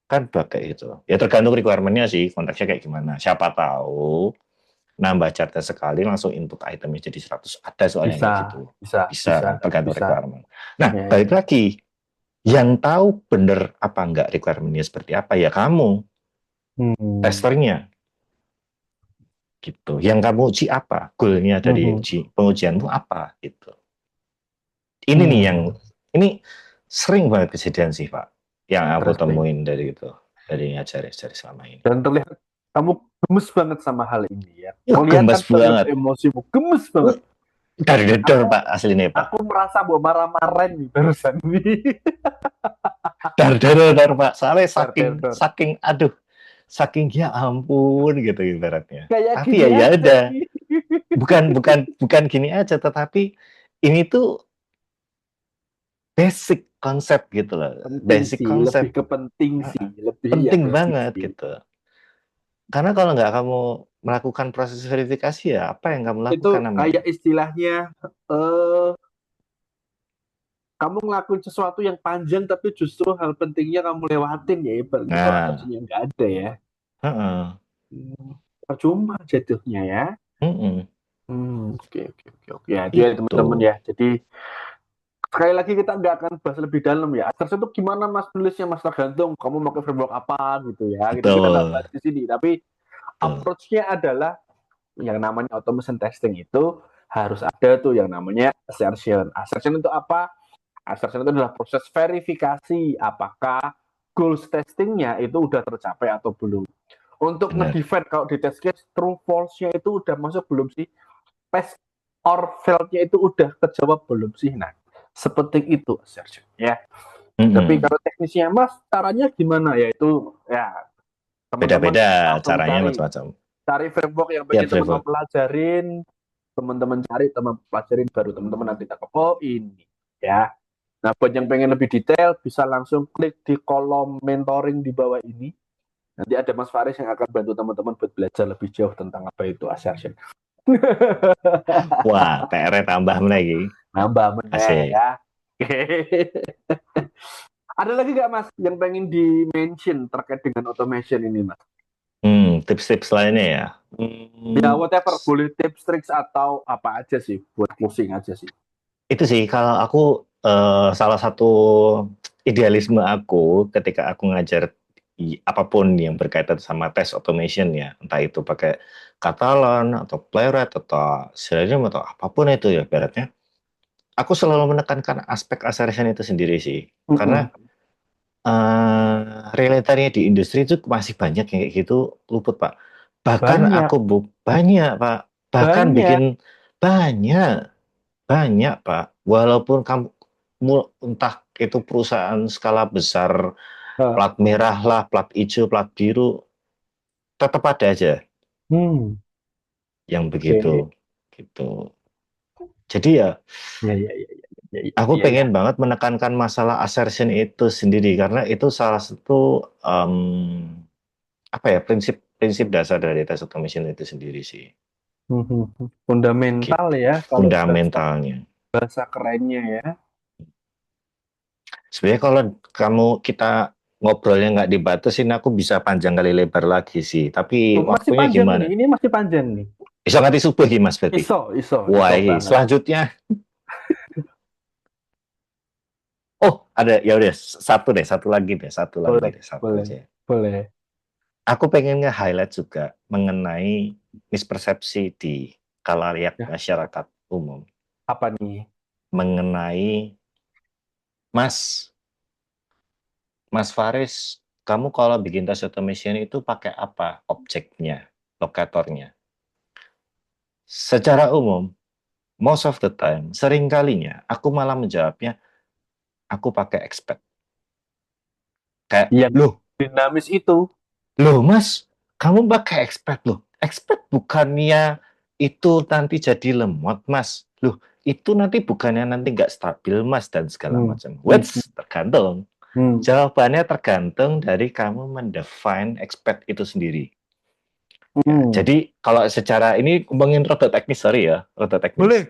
Kan bug kayak gitu. Ya tergantung requirement-nya sih, konteksnya kayak gimana. Siapa tahu nambah chartnya sekali langsung input itemnya jadi 100. Ada soalnya Bisa, kayak gitu. bisa, Bisa bisa, kan, tergantung bisa. requirement. Nah, Ya, balik ya. lagi. Yang tahu bener apa enggak requirement-nya seperti apa ya kamu, Hmm. testernya. Gitu. Yang kamu uji apa? Goal-nya dari Mhm. pengujianmu apa? Gitu. Ini nih yang Hmm. ini sering banget kejadian sih Pak, yang aku Interesting. temuin dari itu, dari ngajari selama ini. Dan terlihat kamu gemes banget sama hal ini ya. Gemes Kelihatan banget banget. emosimu, gemes Uh, banget. dari dedor Aku Pak, asli nih Pak. aku merasa bahwa marah-marah nih barusan ini. Dar Pak, soalnya Dar, dar, saking dar. saking aduh, saking ya ampun gitu ibaratnya. Kayak Tapi gini ya ya aja udah, nih. bukan bukan bukan gini aja, tetapi ini tuh basic konsep gitu loh, Penting basic sih, lebih konsep. ke penting sih, lebih ya Penting basic banget sih. gitu. Karena kalau nggak kamu melakukan proses verifikasi ya apa yang kamu Itu lakukan namanya? kayak istilahnya eh kamu ngelakuin sesuatu yang panjang tapi justru hal pentingnya kamu lewatin ya ibaratnya kalau Nah, asumsinya nggak ada ya. heeh, Percuma jatuhnya ya. mm-mm, Oke, oke, oke, oke. Ya, itu ya itu teman-teman ya. Jadi sekali lagi kita nggak akan bahas lebih dalam ya. Asal itu gimana mas nulisnya mas tergantung kamu mau ke framework apa gitu ya. Gitu kita nggak betul, bahas di sini. Tapi betul. approach-nya adalah yang namanya automation testing itu harus ada tuh yang namanya assertion. Assertion itu apa? Assertion itu adalah proses verifikasi apakah goals testingnya itu udah tercapai atau belum. Untuk Benar. nge-define kalau di test case true false-nya itu udah masuk belum sih? Pass or fail-nya itu udah terjawab belum sih? Nah, seperti itu assertion ya. Tapi Mm-mm. kalau teknisnya Mas, caranya gimana? Ya itu ya teman-teman Beda-beda langsung caranya cari macam-macam. cari framework yang Tiap pengen teman-teman framework. pelajarin, teman-teman cari, teman pelajarin baru teman-teman nanti tangkap oh ini ya. Nah, buat yang pengen lebih detail bisa langsung klik di kolom mentoring di bawah ini. Nanti ada Mas Faris yang akan bantu teman-teman buat belajar lebih jauh tentang apa itu assertion. Wah, PR tambah lagi. Nambah meneh Asik. ya. Ada lagi nggak Mas yang pengen di-mention terkait dengan automation ini Mas? Tips-tips lainnya ya. Ya whatever, boleh tips, tricks atau apa aja sih buat closing aja sih. Itu sih kalau aku salah satu idealisme aku ketika aku ngajar apapun yang berkaitan sama test automation ya, entah itu pakai Catalan atau Playwright atau Selenium atau apapun itu ya beratnya. Aku selalu menekankan aspek assertion itu sendiri sih, karena Mm-mm. realitanya di industri itu masih banyak yang kayak gitu luput Pak. Bahkan Banyak, aku banyak Pak, bahkan banyak. bikin Banyak, banyak Pak. Walaupun kamu entah itu perusahaan skala besar, Ah, plat merah lah, plat hijau, plat biru, tetap ada aja hmm, yang oke. begitu. Gitu. Jadi ya, Ya, ya, ya, ya, ya, aku ya, ya. pengen banget menekankan masalah assertion itu sendiri karena itu salah satu apa ya prinsip-prinsip dasar dari test automation itu sendiri sih. Fundamental Gitu. ya kalau bahasa Fundamentalnya. bahasa kerennya ya. Sebenarnya kalau kita ngobrolnya nggak dibatasin, aku bisa panjang kali lebar lagi sih. Tapi Masih waktunya panjang gimana? ini masih panjang nih. Bisa nganti subuh gimana Mas berarti? Iso Wah, banget. selanjutnya, oh ada ya udah satu lagi deh, satu lagi Boleh, deh, satu boleh, aja. boleh. Aku pengen nge-highlight juga mengenai mispersepsi di kalayak Ya, masyarakat umum apa nih? mengenai Mas, Mas Faris, kamu kalau bikin test automation itu pakai apa objeknya, lokatornya? Secara umum, most of the time, sering kalinya aku malah menjawabnya, aku pakai expert. Kayak, Yang loh, dinamis itu. loh Mas, kamu pakai expert loh. Expert bukannya itu nanti jadi lemot Mas. Loh, itu nanti bukannya nanti nggak stabil Mas dan segala Hmm, macam. hmm, What's tergantung. hmm, Jawabannya tergantung dari kamu mendefine expert itu sendiri. Ya, hmm. jadi kalau secara ini ngomongin rada teknis, sorry ya, rada teknis. Boleh,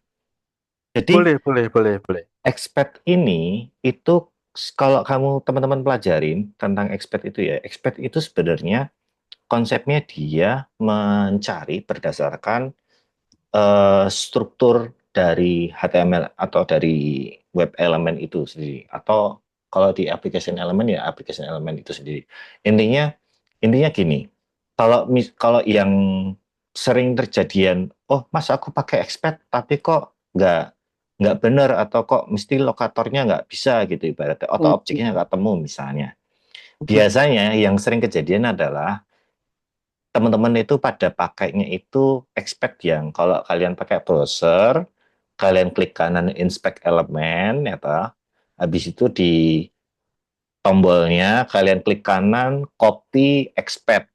Jadi boleh, boleh, boleh, boleh. expert ini itu kalau kamu teman-teman pelajarin tentang expert itu ya, expert itu sebenarnya konsepnya dia mencari berdasarkan struktur dari HTML atau dari web elemen itu sendiri atau kalau di application elemen ya application elemen itu sendiri. Intinya intinya gini, kalau yang sering terjadian, oh Mas aku pakai expert tapi kok nggak benar atau kok mesti lokatornya nggak bisa gitu ibaratnya Hmm, atau objeknya hmm, nggak temu misalnya. hmm, Biasanya yang sering kejadian adalah teman-teman itu pada pakainya itu expect yang kalau kalian pakai browser, kalian klik kanan inspect elemen, ya toh. Habis itu di tombolnya kalian klik kanan copy expect.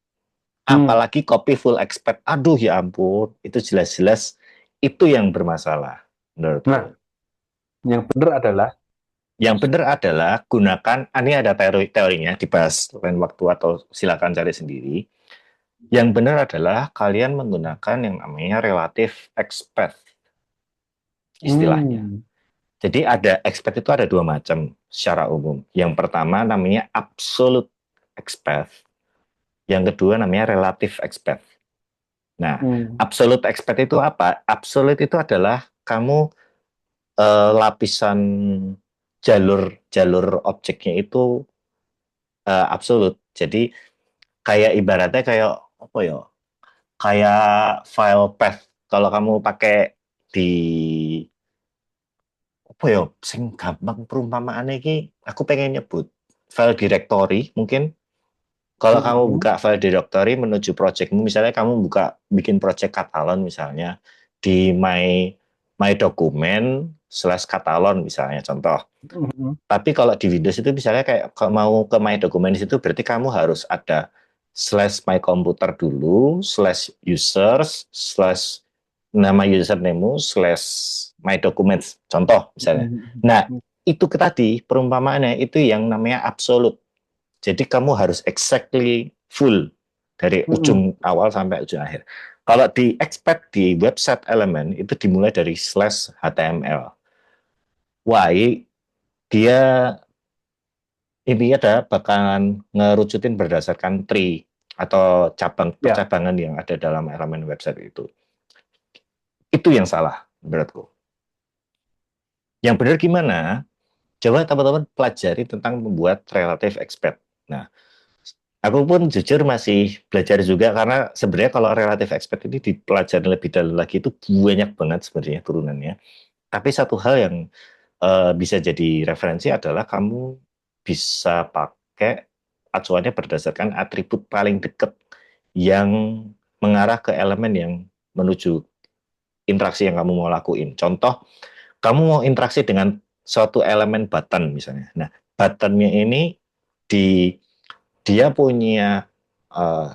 hmm. Apalagi copy full expect. Aduh ya ampun, itu jelas-jelas itu yang bermasalah Nah, menurutku. yang benar adalah Yang benar adalah gunakan, ini ada teorinya dibahas lain waktu atau silakan cari sendiri. Yang benar adalah kalian menggunakan yang namanya relative expert istilahnya. hmm, Jadi ada expert itu ada dua macam secara umum. Yang pertama namanya absolute expert. Yang kedua namanya relative expert. Nah, hmm, absolute expert itu apa? Absolute itu adalah kamu lapisan jalur objeknya itu absolute. Jadi kayak ibaratnya kayak apa ya? Kayak file path. Kalau kamu pakai di apa ya sing gampang perumpamaan iki aku pengen nyebut file directory mungkin kalau kamu hmm, buka file directory menuju projectmu misalnya kamu buka bikin project katalon misalnya di my document slash katalon misalnya contoh. hmm, hmm, Tapi kalau di Windows itu misalnya kayak kalau mau ke My Documents itu berarti kamu harus ada slash my computer dulu, slash users, slash nama username slash my documents. Contoh misalnya. hmm, Nah, hmm, itu tadi perumpamaannya itu yang namanya absolute. Jadi kamu harus exactly full dari hmm. ujung awal sampai ujung akhir. Kalau di expect di website element itu dimulai dari slash HTML. Why dia intinya ada bakalan ngerucutin berdasarkan tree atau cabang Ya, percabangan yang ada dalam elemen website itu. Itu yang salah menurutku. Yang benar gimana? Coba teman-teman pelajari tentang membuat relative expert. Nah, aku pun jujur masih belajar juga karena sebenarnya kalau relative expert ini dipelajari lebih dalam lagi itu banyak banget sebenarnya turunannya. Tapi satu hal yang bisa jadi referensi adalah kamu bisa pakai acuannya berdasarkan atribut paling dekat yang mengarah ke elemen yang menuju interaksi yang kamu mau lakuin. Contoh, kamu mau interaksi dengan suatu elemen button misalnya. Nah, buttonnya ini di dia punya uh,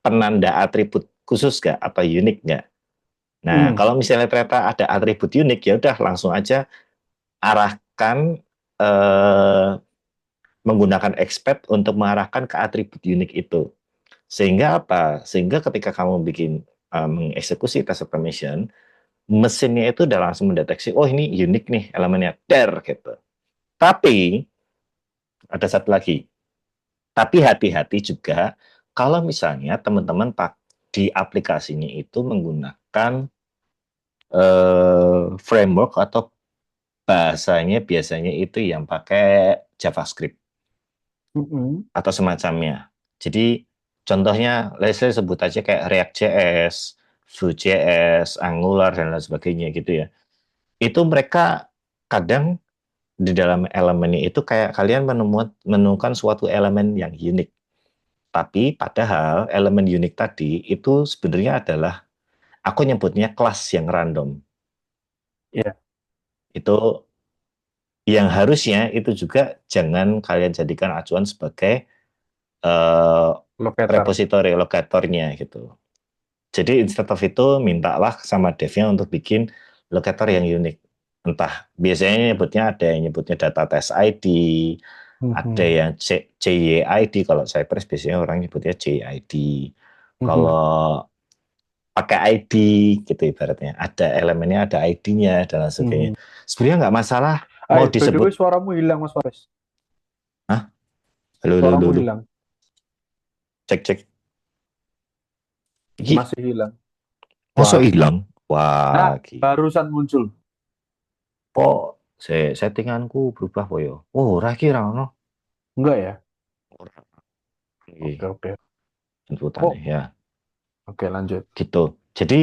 penanda atribut khusus nggak atau unik nggak? Nah, Hmm. kalau misalnya ternyata ada atribut unik, ya udah langsung aja arahkan menggunakan expect untuk mengarahkan ke atribut unik itu. Sehingga apa? Sehingga ketika kamu bikin mengeksekusi test automation, mesinnya itu udah langsung mendeteksi, oh ini unik nih elemennya, der gitu. Tapi ada satu lagi, tapi hati-hati juga kalau misalnya teman-teman di aplikasinya itu menggunakan framework atau bahasanya biasanya itu yang pakai JavaScript Mm-mm. atau semacamnya. Jadi contohnya, let's say sebut aja kayak React.js, Vue.js, Angular dan lain sebagainya gitu ya. Itu mereka kadang di dalam elemennya itu kayak kalian menemukan suatu elemen yang unik. Tapi padahal elemen unik tadi itu sebenarnya adalah aku nyebutnya kelas yang random. Ya, Itu yang harusnya itu juga jangan kalian jadikan acuan sebagai eh, locator. repository lokatornya gitu. Jadi instead of itu mintalah sama devnya untuk bikin locator yang unik. Entah biasanya nyebutnya ada yang nyebutnya data test ID, ada Mhm. yang JYID. Kalau Cypress biasanya orang nyebutnya JID. Mhm. Kalau pakai ID gitu ibaratnya, ada elemennya, ada ID-nya dan lain sebagainya. Mhm. Sebenarnya nggak masalah Ay, mau by the way, disebut, suaramu hilang, Mas Faris. ah, halo, halo, halo, Suaramu halo. hilang. Cek, cek. Iki, Masih hilang. masuk Wah. hilang. Nah, Wah, gila. barusan muncul. Kok settinganku berubah po yo? Oh, ora kira ono. Enggak ya? Ora Oke, iki oke. inputane Kok? ya. Oke, lanjut. Gitu. Jadi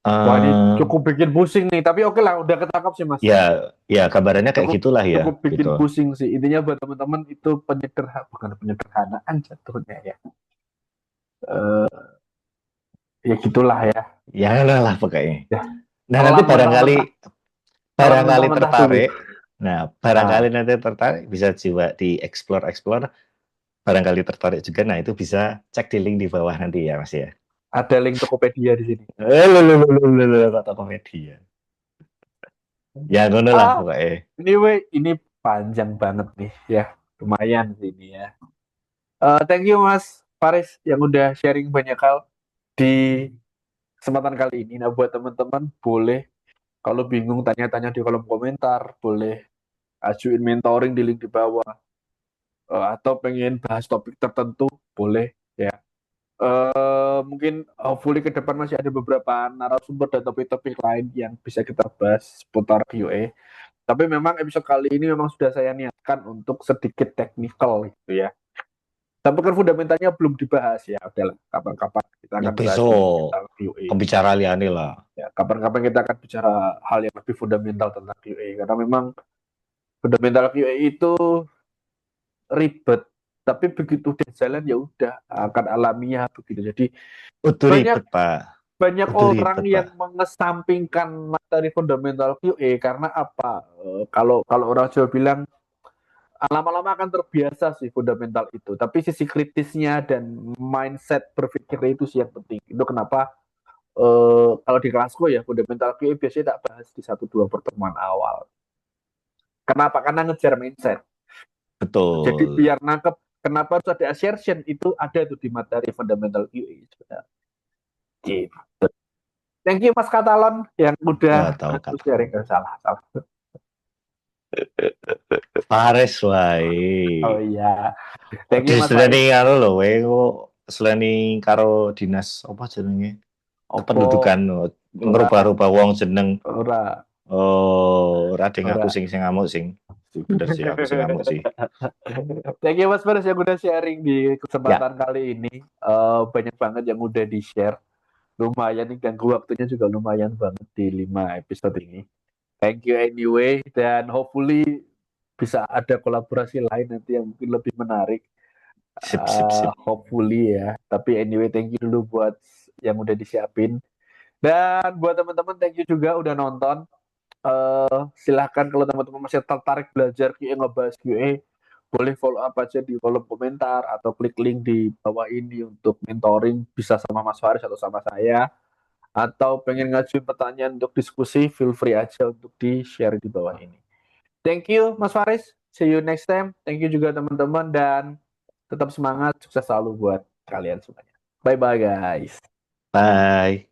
Wah, ini eh cukup bikin pusing nih. Tapi oke lah, udah ketangkap sih, Mas. ya ya kabarannya kayak Cukup gitulah ya, cukup gitu. bikin pusing sih. Intinya buat teman-teman itu bukan penyederhanaan jatuhnya ya. Eh, ya gitulah ya. Ya lah pokoknya. Ya, Nah, nanti telan barangkali mentah-mentah, telan barangkali mentah-mentah dulu. tertarik. Nah, barangkali Nah, nanti tertarik bisa coba di explore barangkali tertarik juga. Nah, itu bisa cek di link di bawah nanti ya, Mas ya. ada link Tokopedia di sini. Kata komedia. Ya, ngono lah Ah, pokoknya. anyway, ini panjang banget nih ya. Lumayan sih ini ya. Thank you Mas Faris yang udah sharing banyak hal di kesempatan kali ini. Nah, buat teman-teman boleh kalau bingung tanya-tanya di kolom komentar, boleh ajuin mentoring di link di bawah. Atau pengen bahas topik tertentu, boleh ya. Mungkin hopefully ke depan masih ada beberapa narasumber dan topik-topik lain yang bisa kita bahas seputar QA. Tapi memang episode kali ini memang sudah saya niatkan untuk sedikit teknikal gitu ya. Tapi kan fundamentalnya belum dibahas ya. Oke lah, kapan-kapan kita Ya akan bahas besok fundamental QA. pembicara liane lah. Ya, kapan-kapan kita akan bicara hal yang lebih fundamental tentang QA karena memang fundamental QA itu ribet, tapi begitu udah jalan ya udah akan alamiah begitu. Jadi Udah banyak ribet, Pak. banyak Udah orang ribet, Pak. yang mengesampingkan materi fundamental QA karena apa? Kalau kalau orang Jawa bilang lama-lama akan terbiasa sih fundamental itu. Tapi sisi kritisnya dan mindset berpikirnya itu sih yang penting. Itu kenapa kalau di kelasku ya fundamental QA biasanya tak bahas di satu dua pertemuan awal. Kenapa? Karena ngejar mindset. Jadi Betul. biar nangkep kenapa harus ada assertion itu ada tuh di materi fundamental QA sebenarnya. Gitu. Thank you Mas Katalon yang Wah, udah tahu bantu kata. sharing. Salah, salah. Pares wae. Oh iya. Kok Thank you Mas diseleni Faris. karo lho, we kok seleni karo dinas apa jenenge? Opo Kependudukan ora ngerubah-rubah wong jeneng. ora Oh, ora ding aku ora. sing ngamuk sing. Bener sih aku sing ngamuk sih. Thank you Mas Faris yang udah sharing di Ya, kesempatan kali ini. Banyak banget yang udah di-share. Lumayan nih ganggu waktunya juga lumayan banget di 5 episode ini. Thank you anyway dan hopefully bisa ada kolaborasi lain nanti yang mungkin lebih menarik. sip sip sip. Hopefully ya. Tapi anyway thank you dulu buat yang udah disiapin. Dan buat teman-teman, thank you juga udah nonton. Silahkan kalau teman-teman masih tertarik belajar QA, ngebahas QA, boleh follow up aja di kolom komentar atau klik link di bawah ini untuk mentoring, bisa sama Mas Faris atau sama saya. Atau pengen ngajuin pertanyaan untuk diskusi, feel free aja untuk di-share di bawah ini. Thank you Mas Faris, see you next time. Thank you juga teman-teman dan tetap semangat, sukses selalu buat kalian semuanya. Bye-bye guys. Bye.